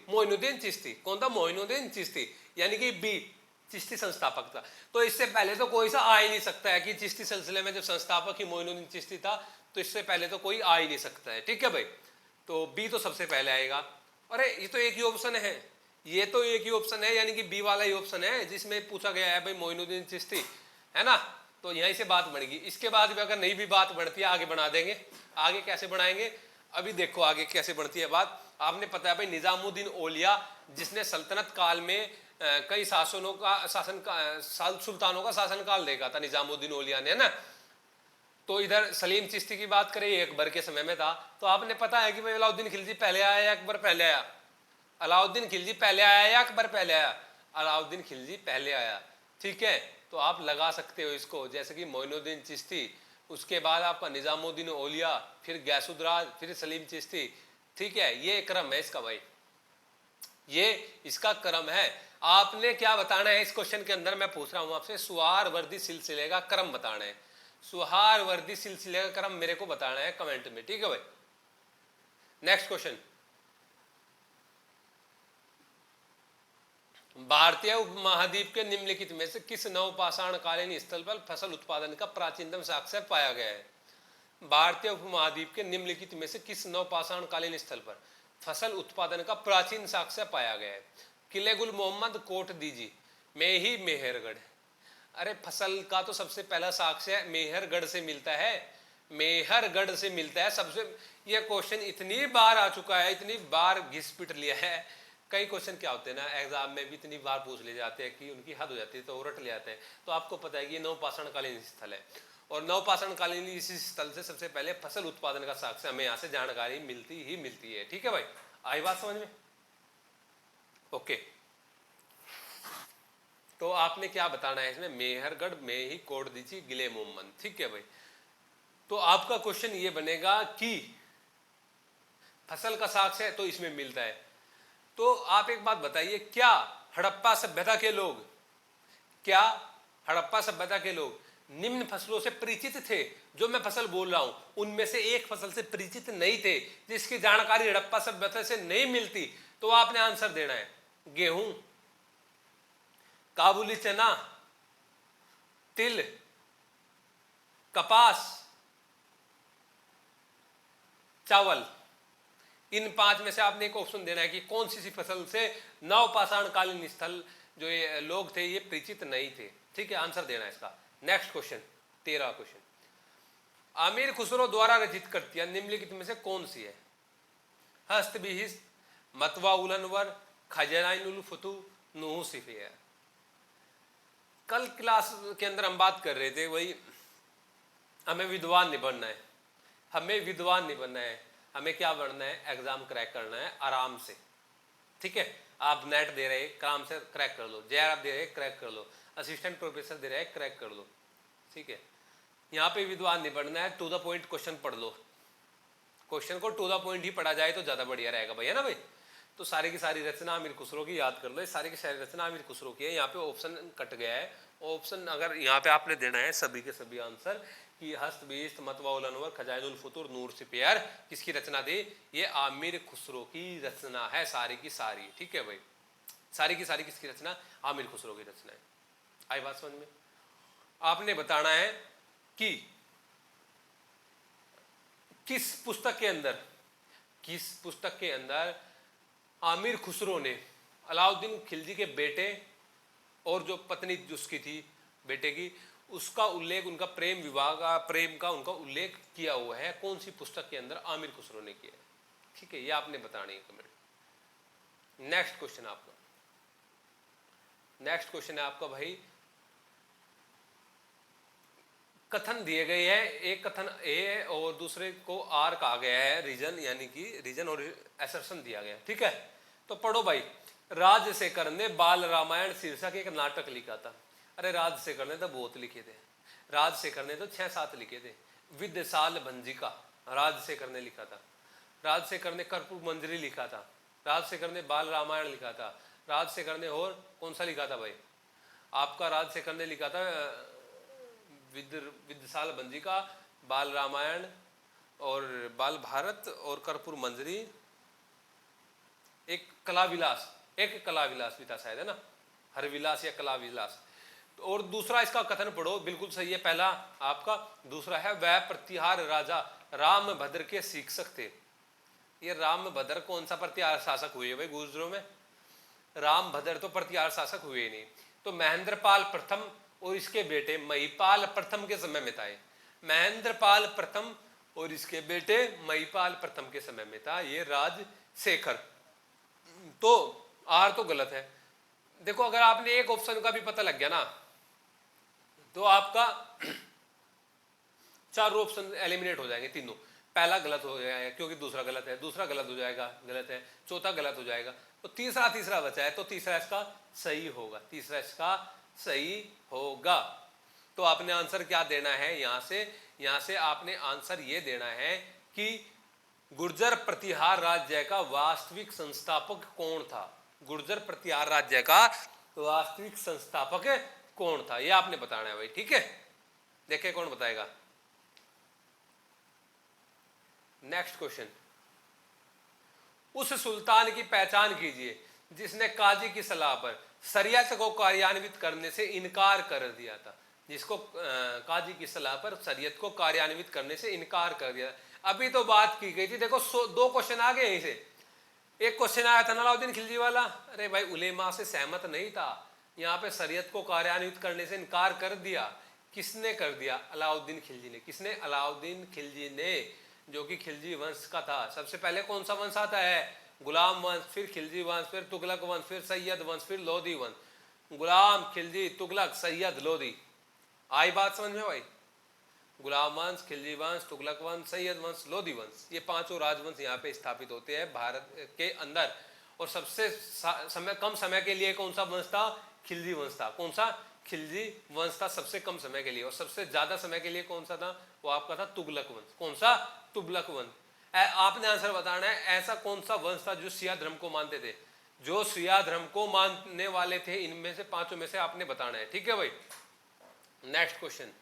मोइनुद्दीन चिश्ती। कौन था, मोइनुद्दीन चिश्ती, यानी कि बी चिश्ती संस्थापक था। तो इससे पहले तो कोई सा आ ही नहीं सकता है कि चिश्ती सिलसिले में जब संस्थापक ही मोइनुद्दीन चिश्ती था, तो इससे पहले तो कोई आ ही नहीं सकता है। ठीक है भाई, तो बी तो सबसे पहले आएगा। अरे ये तो एक ही ऑप्शन है, यानी कि बी वाला ही ऑप्शन है जिसमें पूछा गया है भाई मोइनुद्दीन चिश्ती, है ना। तो यहीं से बात बढ़ेगी। इसके बाद भी अगर नहीं भी बात बढ़ती है, आगे बढ़ा देंगे। आगे कैसे बढ़ाएंगे, अभी देखो आगे कैसे बढ़ती है बात। आपने पता है भाई निजामुद्दीन औलिया, जिसने सल्तनत काल में कई सुल्तानों का शासनकाल देखा था निजामुद्दीन औलिया ने, है ना। तो इधर सलीम चिश्ती की बात करें, अकबर के समय में था। तो आपने पता है कि भाई अलाउद्दीन खिलजी पहले आया या अकबर पहले आया? अलाउद्दीन खिलजी पहले आया या अकबर पहले आया? अलाउद्दीन खिलजी पहले आया, ठीक है। तो आप लगा सकते हो इसको, जैसे कि मोइनुद्दीन चिश्ती, उसके बाद आपका निजामुद्दीन औलिया, फिर गैसुद्राज, फिर सलीम चिश्ती, ठीक है। ये क्रम है इसका भाई, ये इसका क्रम है। आपने क्या बताना है इस क्वेश्चन के अंदर, मैं पूछ रहा हूं आपसे, सुहारवर्दी सिलसिले का क्रम बताना है। सुहारवर्दी सिलसिले का क्रम मेरे को बताना है कमेंट में, ठीक है भाई। नेक्स्ट क्वेश्चन, भारतीय उपमहाद्वीप के निम्नलिखित में से किस नवपाषाण कालीन स्थल पर फसल उत्पादन का प्राचीनतम साक्ष्य पाया गया है? भारतीय उपमहाद्वीप के निम्नलिखित में से किस नवपाषाण कालीन स्थल पर फसल उत्पादन का प्राचीन साक्ष्य पाया गया है? किले गुल मोहम्मद, कोट दीजी, में ही मेहरगढ़। अरे फसल का तो सबसे पहला साक्ष्य मेहरगढ़ से मिलता है, मेहरगढ़ से मिलता है सबसे। यह क्वेश्चन इतनी बार आ चुका है, इतनी बार घिस पिट लिया है। कई क्वेश्चन क्या होते हैं ना एग्जाम में भी इतनी बार पूछ ले जाते हैं कि उनकी हद हो जाती है, तो रट ले आते हैं। तो आपको पता है कि ये नवपाषाण कालीन स्थल है, और नवपाषाण कालीन इसी स्थल से सबसे पहले फसल उत्पादन का साक्ष्य हमें यहाँ से जानकारी मिलती ही मिलती है, ठीक है भाई। आई बात समझ में? ओके, तो आपने क्या बताना है इसमें? मेहरगढ़, में ही, कोट दीची, गिले मोहम्मद, ठीक है भाई। तो आपका क्वेश्चन ये बनेगा कि फसल का साक्ष्य तो इसमें मिलता है। तो आप एक बात बताइए, क्या हड़प्पा सभ्यता के लोग, क्या हड़प्पा सभ्यता के लोग निम्न फसलों से परिचित थे? जो मैं फसल बोल रहा हूं उनमें से एक फसल से परिचित नहीं थे, जिसकी जानकारी हड़प्पा सभ्यता से नहीं मिलती। तो आपने आंसर देना है गेहूं, काबुली चना, तिल, कपास, चावल। इन पांच में से आपने एक ऑप्शन देना है कि कौन सी फसल से नवपाषाण कालीन स्थल जो ये लोग थे ये परिचित नहीं थे, ठीक है। आंसर देना है इसका। Next question, 13 question, Aamir Khusro द्वारा रचित कृतियां निम्नलिखित में से कौन सी है? हस्तबिहिस, मतवा उलनवर, खजाइनुल फुतूह, नूह सिफिया। कल क्लास के अंदर हम बात कर रहे थे वही, हमें विद्वान नहीं बनना है, हमें विद्वान नहीं बनना है, हमें क्या बनना है? एग्जाम क्रैक करना है आराम से, ठीक है। आप नेट दे रहे काम से क्रैक कर लो, जेआर आप दे रहे क्रैक कर लो, असिस्टेंट प्रोफेसर दे रहे क्रैक कर लो, ठीक है। यहाँ पे विद्वान नहीं पढ़ना है, टू द पॉइंट क्वेश्चन पढ़ लो। क्वेश्चन को टू द पॉइंट ही पढ़ा जाए तो ज्यादा बढ़िया रहेगा भाई, है ना भाई। तो सारी की सारी रचना आमिर खुसरो की याद कर लो, सारी की सारी रचना आमिर खुसरो की है। यहाँ पे ऑप्शन कट गया है, ऑप्शन अगर यहाँ पे आपने देना है सभी के सभी आंसर कि हस्तबीस्त, मतवा उलनवर, खजाइनुल फुतूर, नूर सिपयार किसकी रचना थी? ये आमिर खुसरो की रचना है सारी की सारी, ठीक है भाई। सारी की सारी किसकी रचना? आमिर खुसरो की रचना है। आई बात समझ में? आपने बताना है कि किस पुस्तक के अंदर, किस पुस्तक के अंदर आमिर खुसरो ने अलाउद्दीन खिलजी के बेटे और जो पत्नी उसकी थी बेटे की, उसका उल्लेख, उनका प्रेम विवाह का, प्रेम का उनका उल्लेख किया हुआ है? कौन सी पुस्तक के अंदर आमिर खुसरो ने किया है, ठीक है। ये आपने बताना है कमेंट। नेक्स्ट क्वेश्चन आपका, नेक्स्ट क्वेश्चन है आपका भाई, कथन दिए गए हैं, एक कथन ए और दूसरे को आर कहा गया है, रीजन, यानी कि रीजन और असर्शन दिया गया, ठीक है। तो पढ़ो भाई, राजशेखर ने बाल रामायण शीर्षक एक नाटक लिखा था। अरे राजशेखर ने तो बहुत लिखे थे, राजशेखर ने तो 6-7 लिखे थे। विद्यासाल भंजिका राजशेखर ने लिखा था, राजशेखर ने कर्पूर मंजरी लिखा था, राजशेखर ने बाल रामायण लिखा था, राजशेखर ने और कौन सा लिखा था भाई? आपका राजशेखर ने लिखा था विद्यासाल भंजिका, बाल रामायण और बाल भारत और कर्पूर मंजरी, एक कला विलास, एक कला विलास भी था शायद, है ना, हर विलास या कला विलास। और दूसरा इसका कथन पढ़ो, बिल्कुल सही है पहला आपका। दूसरा है वह प्रतिहार राजा रामभद्र के शिक्षक थे। ये रामभद्र कौन सा प्रतिहार शासक हुए भाई गुजरों में? रामभद्र तो प्रतिहार शासक हुए नहीं। तो महेंद्रपाल प्रथम और इसके बेटे महिपाल प्रथम के समय में था। महेंद्रपाल प्रथम और इसके बेटे महिपाल प्रथम के समय में था ये राजशेखर। तो आर तो गलत है, देखो अगर आपने एक ऑप्शन का भी पता लग गया ना तो आपका चारों ऑप्शन एलिमिनेट हो जाएंगे तीनों। पहला गलत हो जाएगा क्योंकि दूसरा गलत है, दूसरा गलत हो जाएगा, गलत है, चौथा गलत हो जाएगा, तो तीसरा तीसरा बचा है, तो तीसरा इसका सही होगा, तीसरा इसका सही होगा। तो आपने आंसर क्या देना है यहां से आपने आंसर ये देना है कि गुर्जर प्रतिहार राज्य का वास्तविक संस्थापक कौन था। गुर्जर प्रतिहार राज्य का वास्तविक संस्थापक कौन था, ये आपने बताना है भाई, ठीक है। देखिए कौन बताएगा। नेक्स्ट क्वेश्चन, उस सुल्तान की पहचान कीजिए जिसने काजी की सलाह पर शरीयत को कार्यान्वित करने से इनकार कर दिया था। जिसको काजी की सलाह पर शरीयत को कार्यान्वित करने से इनकार कर दिया। अभी तो बात की गई थी, देखो दो क्वेश्चन आ गए यहीं से। एक क्वेश्चन आया था अलाउद्दीन खिलजी वाला, अरे भाई उलेमा से सहमत नहीं था, यहाँ पे शरीयत को कार्यान्वित करने से इनकार कर दिया। किसने कर दिया? अलाउद्दीन खिलजी ने। किसने? अलाउद्दीन खिलजी ने, जो कि खिलजी वंश का था। सबसे पहले कौन सा वंश आता है? गुलाम वंश, फिर खिलजी वंश, फिर तुगलक वंश, फिर सैयद वंश, फिर लोधी वंश। गुलाम, खिलजी, तुगलक, सैयद, लोधी। आई बात समझ में भाई? गुलाम वंश, खिलजी वंश, तुगलक वंश, सैयद वंश, लोधी वंश, ये पांचों राजवंश यहाँ पे स्थापित होते हैं भारत के अंदर। और सबसे कम समय के लिए कौन सा वंश था? खिलजी वंश था। कौन सा? खिलजी वंश था सबसे कम समय के लिए। और सबसे ज्यादा समय के लिए कौन सा था? वो आपका था तुगलक वंश। कौन सा? तुगलक वंश। आपने आंसर बताना है, ऐसा कौन सा वंश था जो शिया धर्म को मानते थे? जो शिया धर्म को मानने वाले थे, इनमें से पांचों में से आपने बताना है, ठीक है भाई। Next question.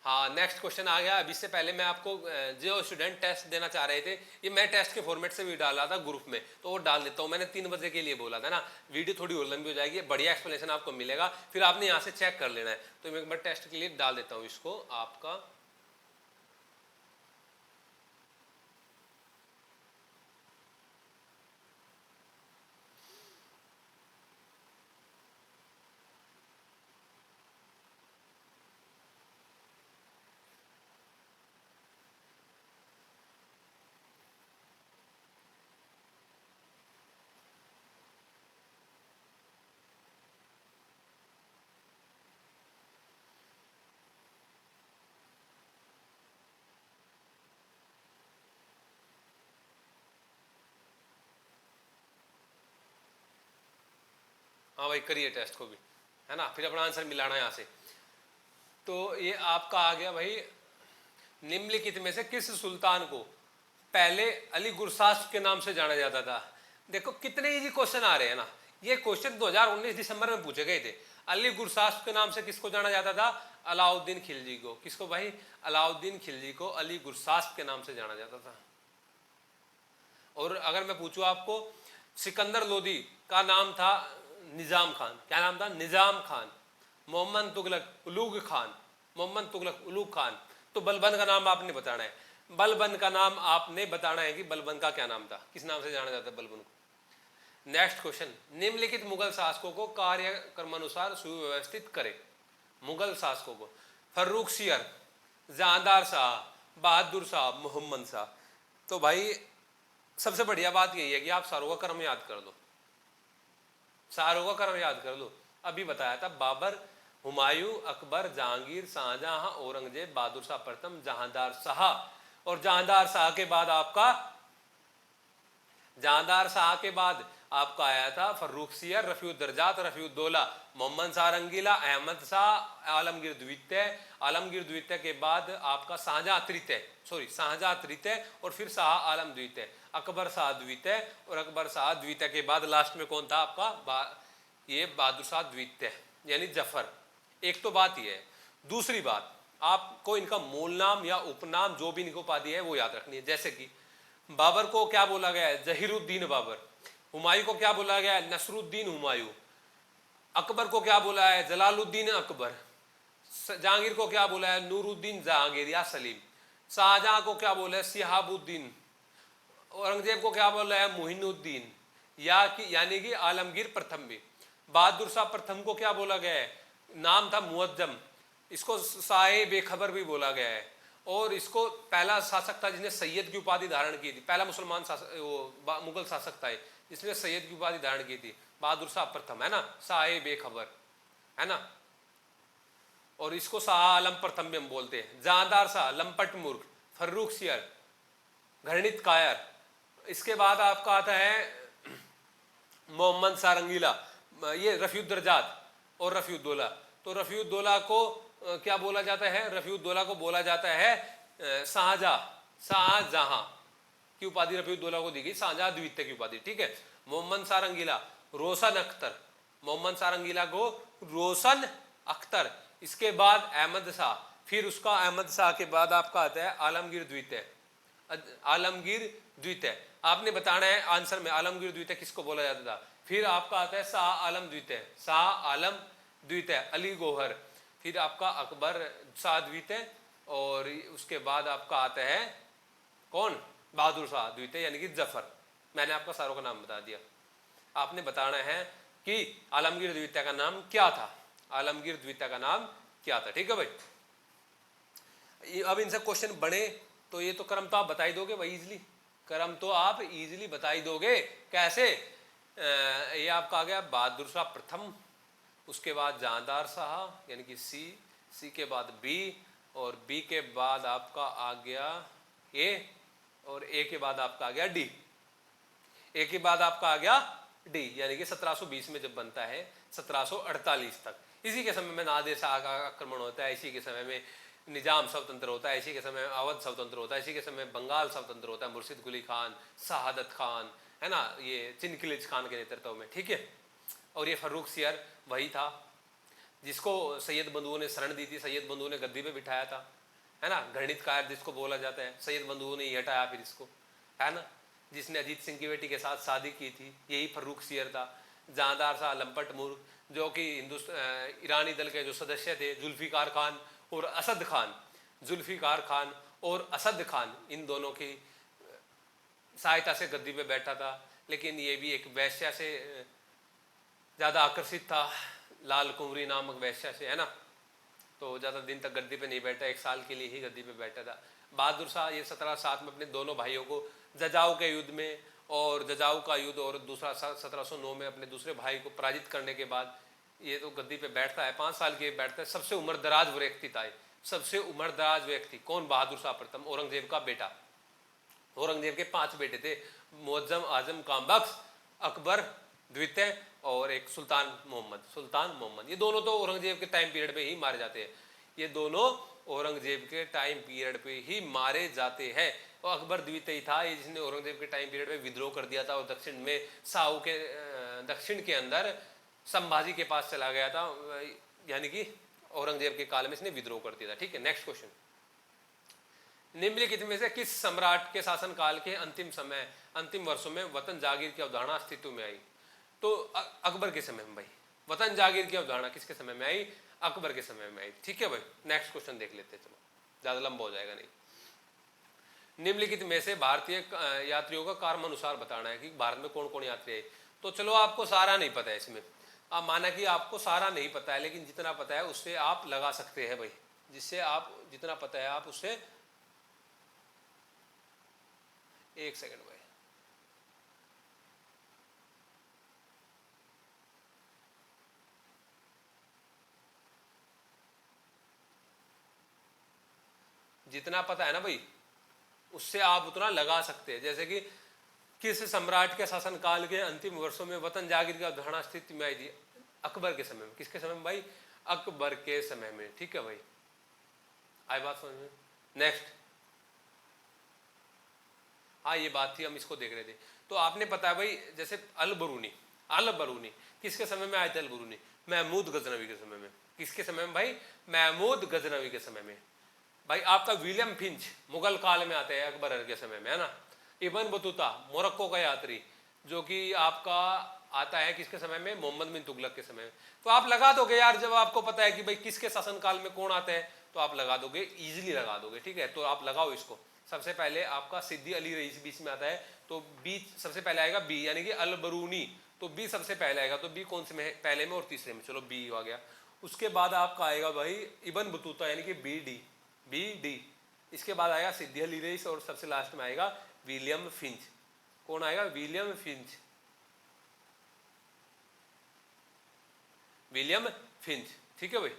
हाँ, नेक्स्ट क्वेश्चन आ गया। अभी से पहले मैं आपको जो स्टूडेंट टेस्ट देना चाह रहे थे, ये मैं टेस्ट के फॉर्मेट से भी डाला था ग्रुप में, तो वो डाल देता हूँ। मैंने 3 बजे के लिए बोला था ना, वीडियो थोड़ी और लंबी हो जाएगी, बढ़िया एक्सप्लेनेशन आपको मिलेगा, फिर आपने यहाँ से चेक कर लेना है। तो मैं एक बार टेस्ट के लिए डाल देता हूँ इसको आपका। हाँ भाई, करिए टेस्ट को भी, है ना, फिर अपना आंसर मिलाना यहाँ से। तो ये आपका आ गया भाई, निम्नलिखित में से किस सुल्तान को पहले अली गुरसास के नाम से जाना जाता था? देखो कितने इजी क्वेश्चन आ रहे हैं ना। ये क्वेश्चन 2019 दिसंबर में पूछे गए थे। अली गुरसास के नाम से किसको जाना जाता था? अलाउद्दीन खिलजी को। किसको भाई? अलाउद्दीन खिलजी को अली गुरसास के नाम से जाना जाता था। और अगर मैं पूछूं आपको, सिकंदर लोदी का नाम था निजाम खान। क्या नाम था? निजाम खान। मोहम्मद तुगलक उलूग खान, मोहम्मद तुगलक उलूग खान। तो बलबन का नाम आपने बताना है। बलबन का नाम आपने बताना है कि बलबन का क्या नाम था, किस नाम से जाना जाता है बलबन को। नेक्स्ट क्वेश्चन, निम्नलिखित मुगल शासकों को कार्यक्रमानुसार सुव्यवस्थित करें। मुगल शासकों को, फर्रुख सियर, जहांदार शाह, बहादुर शाह, मोहम्मद शाह। तो भाई सबसे बढ़िया बात यही है कि आप सारों का क्रम याद कर दो, सारों का क्रम याद कर लो। अभी बताया था, बाबर, हुमायूं, अकबर, जहांगीर, शाहजहां, औरंगजेब, बहादुर शाह प्रथम, जहांदार शाह। और जहांदार शाह के बाद आपका, जहांदार शाह के बाद आपका आया था फर्रुख सियर, रफीउद्दर्जात, रफीउद्दौला, मोहम्मद शाह रंगीला, अहमद शाह, आलमगीर द्वितीय। आलमगीर द्वितीय के बाद आपका शाहजहां तृतीय, शाहजहां तृतीय, और फिर शाह आलम द्वितीय, अकबर शाह द्वितीय, और अकबर शाह द्वितीय के बाद लास्ट में कौन था आपका? ये बहादुर शाह द्वितीय, यानी जफर। एक तो बात ये है। दूसरी बात, आपको इनका मूल नाम या उपनाम जो भी इनको उपाधि है वो याद रखनी है। जैसे कि बाबर को क्या बोला गया है? जहीरुद्दीन बाबर। हुमायूं को क्या बोला गया है? नसरुद्दीन हुमायूं। अकबर को क्या बोला है? जलालुद्दीन अकबर। जहांगीर को क्या बोला है? नूरुद्दीन जहांगीर या सलीम। शाहजहां को क्या बोला है? सिहाबुद्दीन। औरंगजेब को क्या बोला है? मुहिनुद्दीन, यानी कि आलमगीर प्रथम भी। बहादुर शाह प्रथम को क्या बोला गया है? नाम था मुअज्जम, इसको शाह बेखबर भी बोला गया है। और इसको पहला शासक था जिसने सैयद की उपाधि धारण की थी, पहला मुसलमान शासक, वो मुगल शासक था जिसने सैयद की उपाधि धारण की थी। बहादुर शाह प्रथम, है ना, शाह बेखबर, है ना, और इसको शाह आलम प्रथम भी हम बोलते हैं। जहांदार शाह, लंपट मूर्ख, फर्रुख सियर, घृणित कायर। इसके बाद आपका आता है मोहम्मद शाह रंगीला, ये रफीउद्दरजात और रफीउद्दौला। तो रफीउद्दौला को क्या बोला जाता है? रफीउद्दौला को बोला जाता है शाहजहां की उपाधि रफीउद्दौला को दी गई, शाहजहां द्वितीय की उपाधि, ठीक है। मोहम्मद शाह रंगीला, रोशन अख्तर, मोहम्मद शाह रंगीला को रोशन अख्तर। इसके बाद अहमद शाह, फिर उसका अहमद शाह के बाद आपका आता है आलमगीर द्वितीय, आलमगीर द्वितीय। आपने बताना है आंसर में आलमगीर द्वितीय किसको बोला जाता था। फिर आपका आता है शाह आलम द्वितीय, शाह आलम द्वितीय, अली गौहर, फिर आपका अकबर शाह द्वितीय, और उसके बाद आपका आता है कौन? बहादुर शाह द्वितीय यानी कि जफर। मैंने आपका सारों का नाम बता दिया। आपने बताना है कि आलमगीर द्वितीय का नाम क्या था, आलमगीर द्वितीय का नाम क्या था, ठीक है भाई। अब इनसे क्वेश्चन बने तो ये तो क्रम तो आप बता ही दोगे भाई इजीली, क्रम तो आप इजीली बता ही दोगे। कैसे? ये आपका आ गया बहादुर शाह प्रथम, उसके बाद जहांदार शाह यानी कि सी के बाद बी, और बी के बाद आपका आ गया ए, और ए के बाद आपका आ गया डी, ए के बाद आपका आ गया डी, यानी कि 1720 में जब बनता है 1748 तक। इसी के समय में नादिर शाह का आक्रमण होता है, इसी के समय में निजाम स्वतंत्र होता है, इसी के समय अवध स्वतंत्र होता है, इसी के समय बंगाल स्वतंत्र होता है, मुर्शिद कुली खान, शहादत खान, है ना, ये चिनकिलिज खान के नेतृत्व में, ठीक है। और ये फर्रुख सियर वही था जिसको सैयद बंधुओं ने शरण दी थी, सैयद बंधुओं ने गद्दी पे बिठाया था, है ना, घृणित कायर जिसको बोला जाता है, सैयद बंधुओं ने ही हटाया फिर इसको, है ना, जिसने अजीत सिंह की बेटी के साथ शादी की थी, यही फर्रुख सियर था। जहांदार शाह लंपट मूर्ख जो कि ईरानी दल के जो सदस्य थे, जुल्फिकार खान और असद खान, जुल्फिकार खान और असद खान, इन दोनों की सहायता से गद्दी पे बैठा था। लेकिन ये भी एक वैश्या से ज़्यादा आकर्षित था, लाल कुंवरी नामक वैश्या से, है ना, तो ज़्यादा दिन तक गद्दी पे नहीं बैठा, 1 साल के लिए ही गद्दी पे बैठा था। बहादुर शाह ये 1707 में अपने दोनों भाइयों को जजाऊ के युद्ध में, और जजाऊ का युद्ध और दूसरा 1709 में अपने दूसरे भाई को पराजित करने के बाद ये तो गद्दी पे बैठता है, 5 साल के बैठता है। सबसे उम्रदराज व्यक्ति था, सबसे उम्रदराज व्यक्ति कौन? बहादुर शाह प्रथम, औरंगजेब का बेटा। औरंगजेब के 5 बेटे थे, मुअज्जम, आजम, कामबख्श, अकबर द्वितीय और एक सुल्तान मोहम्मद। ये दोनों तो औरंगजेब के टाइम पीरियड में ही मारे जाते हैं, ये दोनों औरंगजेब के टाइम पीरियड पे ही मारे जाते हैं। और अकबर द्वितीय था ये जिसने औरंगजेब के टाइम पीरियड में विद्रोह कर दिया था, और दक्षिण के अंदर संभाजी के पास चला गया था, यानी कि औरंगजेब के काल में इसने विद्रोह कर दिया था, ठीक है। नेक्स्ट क्वेश्चन, निम्नलिखित में से किस सम्राट के शासनकाल के अंतिम वर्षों में वतन जागीर की अवधारणा अस्तित्व में आई? तो अकबर के समय में भाई, वतन जागीर की अवधारणा किसके समय में आई? अकबर के समय में आई, ठीक है भाई। नेक्स्ट क्वेश्चन देख लेते हैं, चलो ज्यादा लंबा हो जाएगा नहीं। निम्नलिखित में से भारतीय यात्रियों का क्रम अनुसार बताना है कि भारत में कौन कौन यात्री है। तो चलो आपको सारा नहीं पता है इसमें, आप माना कि आपको सारा नहीं पता है, लेकिन जितना पता है उससे आप लगा सकते हैं भाई, जिससे आप जितना पता है आप उससे, एक सेकंड भाई, जितना पता है ना भाई उससे आप उतना लगा सकते हैं। जैसे कि किस सम्राट के शासनकाल के अंतिम वर्षों में वतन जागीर की अवधारणा अस्तित्व में आई थी? अकबर के समय में। किसके समय में भाई? अकबर के समय में, ठीक है भाई, आई बात समझ में। नेक्स्ट, हाँ ये बात थी, हम इसको देख रहे थे। तो आपने पता है भाई, जैसे अल बरूनी किसके समय में आए थे? अल बरूनी महमूद गजनवी के समय में। किसके समय में भाई? महमूद गजनवी के समय में। भाई आपका विलियम फिंच मुगल काल में आते हैं, अकबर के समय में, है ना। इब्न बतूता मोरक्को का यात्री, जो कि आपका आता है किसके समय में? मोहम्मद बिन तुगलक के समय में। तो आप लगा दोगे यार, जब आपको पता है कि भाई किसके शासनकाल में कौन आता है, तो आप लगा दोगे, इजीली लगा दोगे, ठीक है। तो आप लगाओ इसको। सबसे पहले आपका सिद्दी अली रईस बीच में आता है, तो बी सबसे पहले आएगा, बी यानी कि अल बरूनी, तो बी सबसे पहले आएगा। तो बी कौन से में? पहले में और तीसरे में, चलो बी आ गया। उसके बाद आपका आएगा भाई इब्न बतूता यानी कि बी डी। इसके बाद आएगा सिद्दी अली रईस, और सबसे लास्ट में आएगा विलियम फिंच। कौन आएगा? William Finch. William Finch. ठीक है भाई,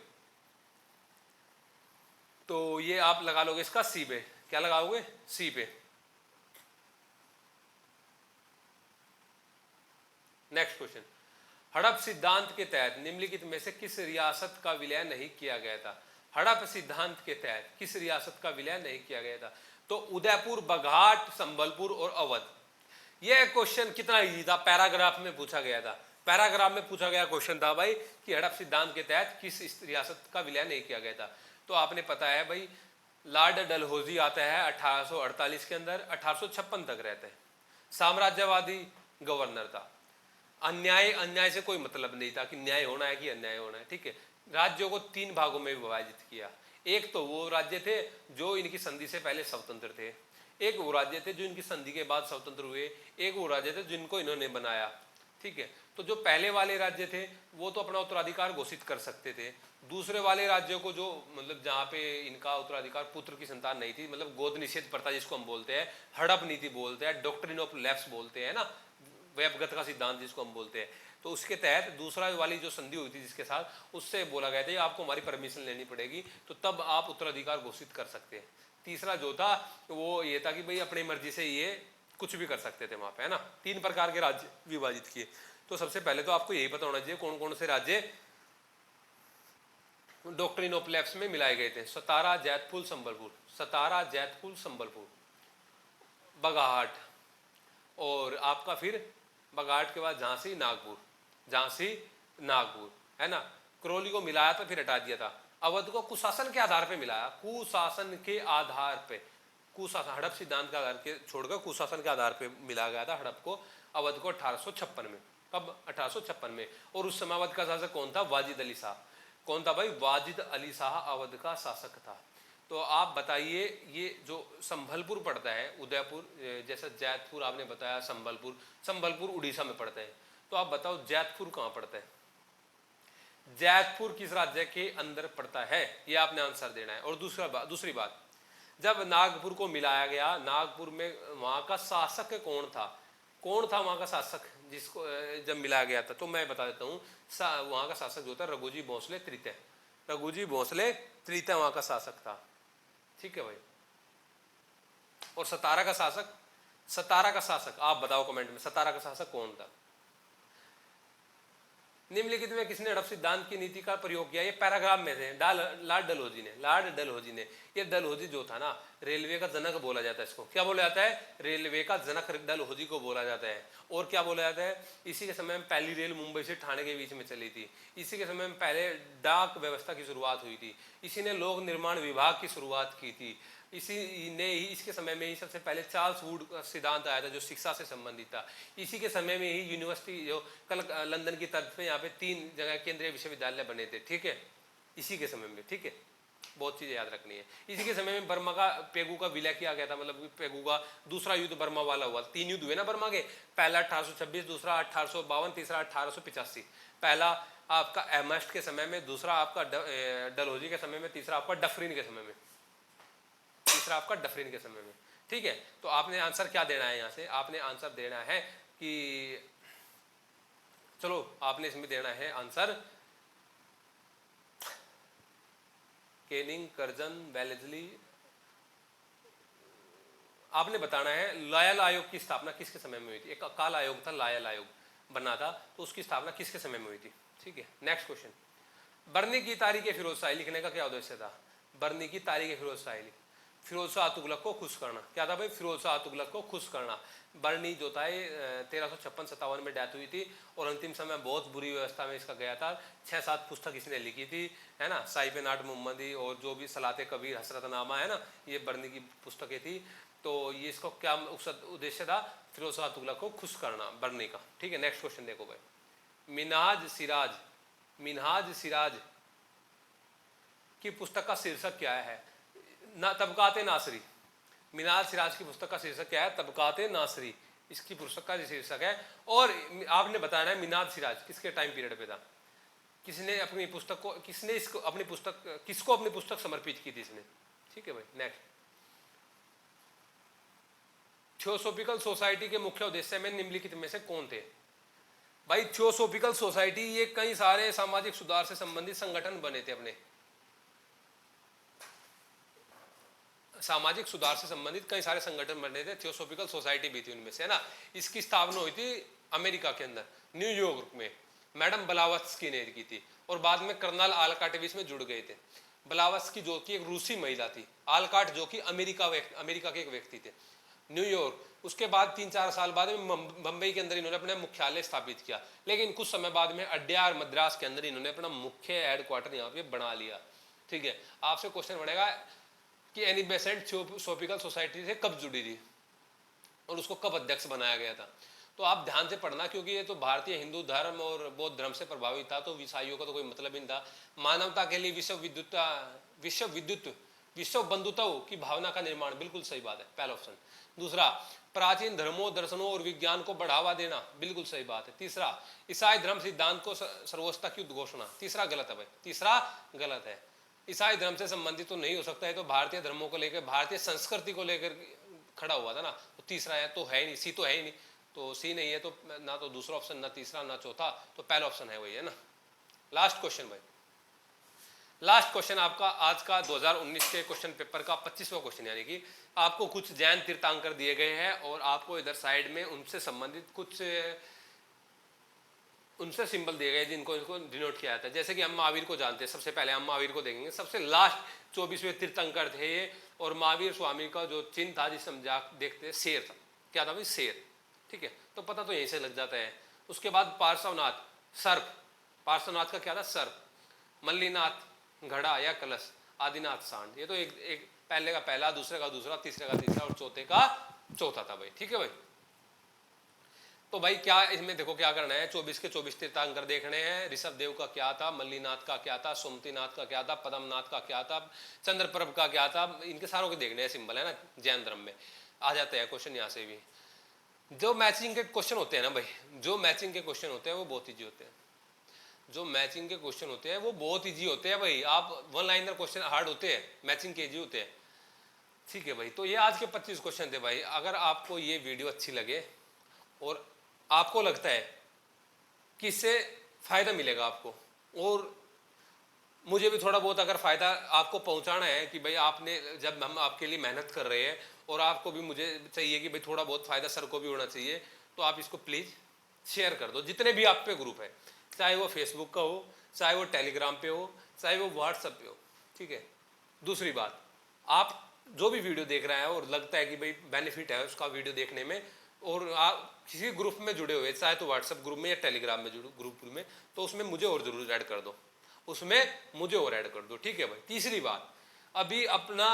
तो ये आप लगा लोगे इसका सी पे, क्या लगाओगे, सी पे। नेक्स्ट क्वेश्चन, हड़प सिद्धांत के तहत निम्नलिखित में से किस रियासत का विलय नहीं किया गया था। हड़प सिद्धांत के तहत किस रियासत का विलय नहीं किया गया था। तो उदयपुर, बघाट, संबलपुर और अवध। यह क्वेश्चन कितना इजी था, पैराग्राफ में पूछा गया था। पैराग्राफ में पूछा गया क्वेश्चन था भाई कि हड़प सिद्धांत के तहत किस रियासत का विलय नहीं किया गया था। तो आपने पता है भाई, लॉर्ड डलहौजी आता है 1848 के अंदर, 1856 तक रहते हैं। साम्राज्यवादी गवर्नर था। अन्याय से कोई मतलब नहीं था कि न्याय होना है कि अन्याय होना है। ठीक है, राज्यों को 3 भागों में विभाजित किया। एक तो वो राज्य थे जो इनकी संधि से पहले स्वतंत्र थे, एक वो राज्य थे जो इनकी संधि के बाद स्वतंत्र हुए, एक वो राज्य थे जिनको इन्होंने बनाया। ठीक है, तो जो पहले वाले राज्य थे वो तो अपना उत्तराधिकार घोषित कर सकते थे। दूसरे वाले राज्यों को जो मतलब जहाँ पे इनका उत्तराधिकार पुत्र की संतान नहीं थी, मतलब गोद निषेध प्रथा जिसको हम बोलते हैं, हड़प नीति बोलते हैं, डॉक्ट्रिन ऑफ लैप्स बोलते हैं ना, व्यपगत का सिद्धांत जिसको हम बोलते हैं, तो उसके तहत दूसरा वाली जो संधि हुई थी जिसके साथ, उससे बोला गया था आपको हमारी परमिशन लेनी पड़ेगी तो तब आप उत्तराधिकार घोषित कर सकते हैं। तीसरा जो था वो ये था कि भाई अपनी मर्जी से ये कुछ भी कर सकते थे वहां पे, है ना। 3 प्रकार के राज्य विभाजित किए। तो सबसे पहले तो आपको यही पता होना चाहिए कौन कौन से राज्य डॉक्ट्रिन ऑफ लैप्स में मिलाए गए थे। सतारा, जैतपुर, संबलपुर, सतारा, जैतपुर, संबलपुर, बघाट, और आपका फिर बघाट के बाद झांसी, नागपुर, झांसी, नागपुर, है ना। करौली को मिलाया था फिर हटा दिया था। अवध को कुशासन के आधार पे मिलाया, कुशासन के आधार पे, कुशासन हड़प सिद्धांत के आधार के छोड़कर कुशासन के आधार पे मिला गया था हड़प को, अवध को 1856 में। कब, 1856 में। और उस समय अवध का शासक कौन था, वाजिद अली शाह। कौन था भाई, वाजिद अली शाह अवध का शासक था। तो आप बताइए, ये जो संबलपुर पड़ता है, उदयपुर, जैसा जैतपुर आपने बताया, संबलपुर, संबलपुर उड़ीसा में पड़ता है, तो आप बताओ जैतपुर कहाँ पड़ता है, जैतपुर किस राज्य के अंदर पड़ता है, ये आपने आंसर देना है। और दूसरी बात, जब नागपुर को मिलाया गया, नागपुर में वहाँ का शासक कौन था वहाँ का शासक जिसको जब मिलाया गया था, तो मैं बता देता हूँ। वहाँ का शासक जो था रघुजी भोसले तृतीय, रघुजी भोसले तृतीय वहाँ का शासक था। ठीक है भाई। और सतारा का शासक आप बताओ कमेंट में, सतारा का शासक कौन था। निम्नलिखित में किसने हड़प सिद्धांत की नीति का प्रयोग किया, ये पैराग्राफ में थे, लॉर्ड डलहौजी ने। ये डलहौजी जो था ना, रेलवे का जनक बोला जाता है इसको। क्या बोला जाता है, रेलवे का जनक डलहौजी को बोला जाता है। और क्या बोला जाता है, इसी के समय में पहली रेल मुंबई से ठाणे के बीच में चली थी। इसी के समय में पहले डाक व्यवस्था की शुरुआत हुई थी। इसी ने लोक निर्माण विभाग की शुरुआत की थी। इसी ने ही, इसके समय में ही सबसे पहले चार्ल्स वुड का सिद्धांत आया था जो शिक्षा से संबंधित था। इसी के समय में ही यूनिवर्सिटी जो कल लंदन की तर्ज पे यहाँ पे 3 जगह केंद्रीय विश्वविद्यालय बने थे। ठीक है, इसी के समय में। ठीक है, बहुत चीजें याद रखनी है। इसी के समय में बर्मा का, पेगू का विलय किया गया था, मतलब पेगू का दूसरा युद्ध बर्मा वाला हुआ। 3 युद्ध हुए ना बर्मा के, पहला 1826, दूसरा 1852, तीसरा 1885। पहला आपका एमस्ट के समय में, दूसरा आपका डलहौजी के समय में, तीसरा आपका डफरिन के समय में, तीसरा आपका डफरिन के समय में। ठीक है, तो आपने आंसर क्या देना है, यहाँ से आपने आंसर देना है कि, चलो आपने इसमें देना है आंसर केनिंग, कर्जन, वेलेस्ली। आपने बताना है लायल आयोग की स्थापना किसके समय में हुई थी। एक अकाल आयोग था, लायल आयोग बना था, तो उसकी स्थापना किसके समय में हुई थी। ठीक है, नेक्स्ट क्वेश्चन, बरनी की तारीख फिरोज शाही लिखने का क्या उद्देश्य था। बरनी की तारीख फिरोज शाही, फिरोज शाह तुगलक को खुश करना। क्या था भाई, फिरोज शाह तुगलक को खुश करना। बरनी जो था 1356-57 में डेथ हुई थी और अंतिम समय बहुत बुरी व्यवस्था में इसका गया था। 6-7 पुस्तक इसने लिखी थी, है ना, साहिब नाट मोहम्मदी और जो भी सलाते कबीर, हसरतनामा, है ना, ये बरनी की पुस्तकें थी। तो ये इसको क्या उद्देश्य था, फिरोज शाह तुगलक को खुश करना, बरनी का। ठीक है, नेक्स्ट क्वेश्चन देखो भाई, मिनहाज सिराज की पुस्तक का शीर्षक क्या है। तबकाते नासरी, मिनहाज सिराज की पुस्तक का शीर्षक क्या है, तबकाते नासरी इसकी पुस्तक का शीर्षक है। और आपने बताना है मिनहाज सिराज किसके टाइम पीरियड पे था, किसने अपनी पुस्तक को, किसने इसको अपनी पुस्तक, किसको अपनी पुस्तक समर्पित की थी इसने। ठीक है भाई, नेक्स्ट, थियोसॉफिकल सोसाइटी के मुख्य उद्देश्य में निम्नलिखित में से कौन थे। भाई थियोसॉफिकल सोसाइटी, ये कई सारे सामाजिक सुधार से संबंधित संगठन बने थे अपने, सामाजिक सुधार से संबंधित कई सारे संगठन बने थे, थियोसॉफिकल सोसाइटी भी थी उनमें से, है ना। इसकी स्थापना हुई थी अमेरिका के अंदर, न्यूयॉर्क में, मैडम ब्लावत्स्की ने की थी, और बाद में कर्नल आलकाट भी इसमें जुड़ गए थे। ब्लावत्स्की जो कि एक रूसी महिला थी, आलकाट जो कि अमेरिका के एक व्यक्ति थे, न्यूयॉर्क। उसके बाद 3-4 साल बाद में बम्बई के अंदर इन्होंने अपना मुख्यालय स्थापित किया, लेकिन कुछ समय बाद में अड्यार मद्रास के अंदर इन्होंने अपना मुख्य हेडक्वार्टर यहाँ पे बना लिया। ठीक है, आपसे क्वेश्चन बनेगा कि एनी बेसेंट थियोसॉफिकल सोसाइटी से कब जुड़ी थी और उसको कब अध्यक्ष बनाया गया था। तो आप ध्यान से पढ़ना, क्योंकि ये तो भारतीय हिंदू धर्म और बौद्ध धर्म से प्रभावित था, तो ईसाइयों का तो कोई मतलब ही नहीं था। मानवता के लिए विश्व बंधुत्व की भावना का निर्माण, बिल्कुल सही बात है, पहला ऑप्शन। दूसरा, प्राचीन धर्मों, दर्शनों और विज्ञान को बढ़ावा देना, बिल्कुल सही बात है। तीसरा, ईसाई धर्म सिद्धांत को सर्वोच्चता की उद्घोषणा, तीसरा गलत है भाई, तीसरा गलत है। ईसाई धर्म से संबंधित तो नहीं हो सकता है, तो भारतीय धर्मों को लेकर, भारतीय संस्कृति को लेकर खड़ा हुआ था ना, तो तीसरा है तो है ही नहीं, सी तो है ही नहीं, तो सी नहीं है तो ना तो दूसरा ऑप्शन, ना तीसरा, ना चौथा, तो पहला ऑप्शन है वही, है ना। लास्ट क्वेश्चन भाई, लास्ट क्वेश्चन आपका आज का 2019 के क्वेश्चन पेपर का 25वां क्वेश्चन, यानी कि आपको कुछ जैन तीर्थंकर दिए गए हैं और आपको इधर साइड में उनसे संबंधित कुछ उनसे सिंबल दिए गए जिनको इनको डिनोट किया जाता है। जैसे कि हम महावीर को जानते हैं, सबसे पहले हम महावीर को देखेंगे, सबसे लास्ट 24वें तीर्थंकर थे ये, और महावीर स्वामी का जो चिन्ह था जिसे हम देखते हैं, शेर था। क्या था भाई? शेर। ठीक है, तो पता तो यहीं से लग जाता है। उसके बाद पार्श्वनाथ, सर्प, पार्श्वनाथ का क्या था? सर्प। मल्लीनाथ घड़ा या कलश, आदिनाथ सांड। ये तो एक पहले का पहला, दूसरे का दूसरा, तीसरे का तीसरा और चौथे का चौथा था भाई। ठीक है भाई, तो भाई क्या इसमें देखो क्या करना है, 24 के 24 तीर्थंकर देखने हैं। ऋषभ देव का क्या था, मल्लीनाथ का क्या था, सोमतीनाथ का क्या था, पद्मनाथ का क्या था, चंद्रप्रभ का क्या था, इनके सारों के देखने हैं सिंबल, है ना। जैन धर्म में आ जाते हैं क्वेश्चन यहाँ से भी। जो मैचिंग के क्वेश्चन होते हैं ना भाई, जो मैचिंग के क्वेश्चन होते हैं वो बहुत ईजी होते हैं, जो मैचिंग के क्वेश्चन होते हैं वो बहुत ईजी होते हैं भाई। आप वन लाइनर क्वेश्चन हार्ड होते हैं, मैचिंग के ईजी होते हैं। ठीक है भाई, तो ये आज के 25 क्वेश्चन थे भाई। अगर आपको ये वीडियो अच्छी लगे और आपको लगता है कि इससे फायदा मिलेगा आपको, और मुझे भी थोड़ा बहुत अगर फायदा आपको पहुंचाना है कि भाई आपने, जब हम आपके लिए मेहनत कर रहे हैं और आपको भी, मुझे चाहिए कि भाई थोड़ा बहुत फायदा सर को भी होना चाहिए, तो आप इसको प्लीज शेयर कर दो जितने भी आप पे ग्रुप है, चाहे वो फेसबुक का हो, चाहे वो टेलीग्राम पे हो, चाहे वो व्हाट्सएप पे हो। ठीक है, दूसरी बात, आप जो भी वीडियो देख रहे हैं और लगता है कि भाई बेनिफिट है उसका वीडियो देखने में, और आप किसी ग्रुप में जुड़े हुए, चाहे तो व्हाट्सएप ग्रुप में या टेलीग्राम में ग्रुप में, तो उसमें मुझे और जरूर ऐड कर दो, उसमें मुझे और ऐड कर दो। ठीक है भाई, तीसरी बात, अभी अपना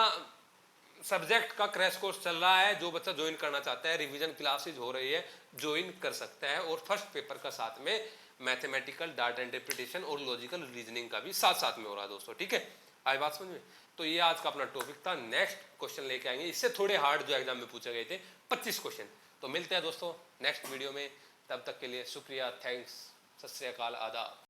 सब्जेक्ट का क्रैश कोर्स चल रहा है, जो बच्चा ज्वाइन करना चाहता है, रिवीजन क्लासेज हो रही है, ज्वाइन कर सकता है। और फर्स्ट पेपर का साथ में मैथमेटिकल, डाटा इंटरप्रिटेशन और लॉजिकल रीजनिंग का भी साथ साथ में हो रहा है दोस्तों। ठीक है, आई बात समझ में? तो ये आज का अपना टॉपिक था। नेक्स्ट क्वेश्चन लेके आएंगे, इससे थोड़े हार्ड जो एग्जाम में पूछे गए थे, 25 क्वेश्चन। तो मिलते हैं दोस्तों नेक्स्ट वीडियो में, तब तक के लिए शुक्रिया, थैंक्स, सत श्री अकाल, आदाब।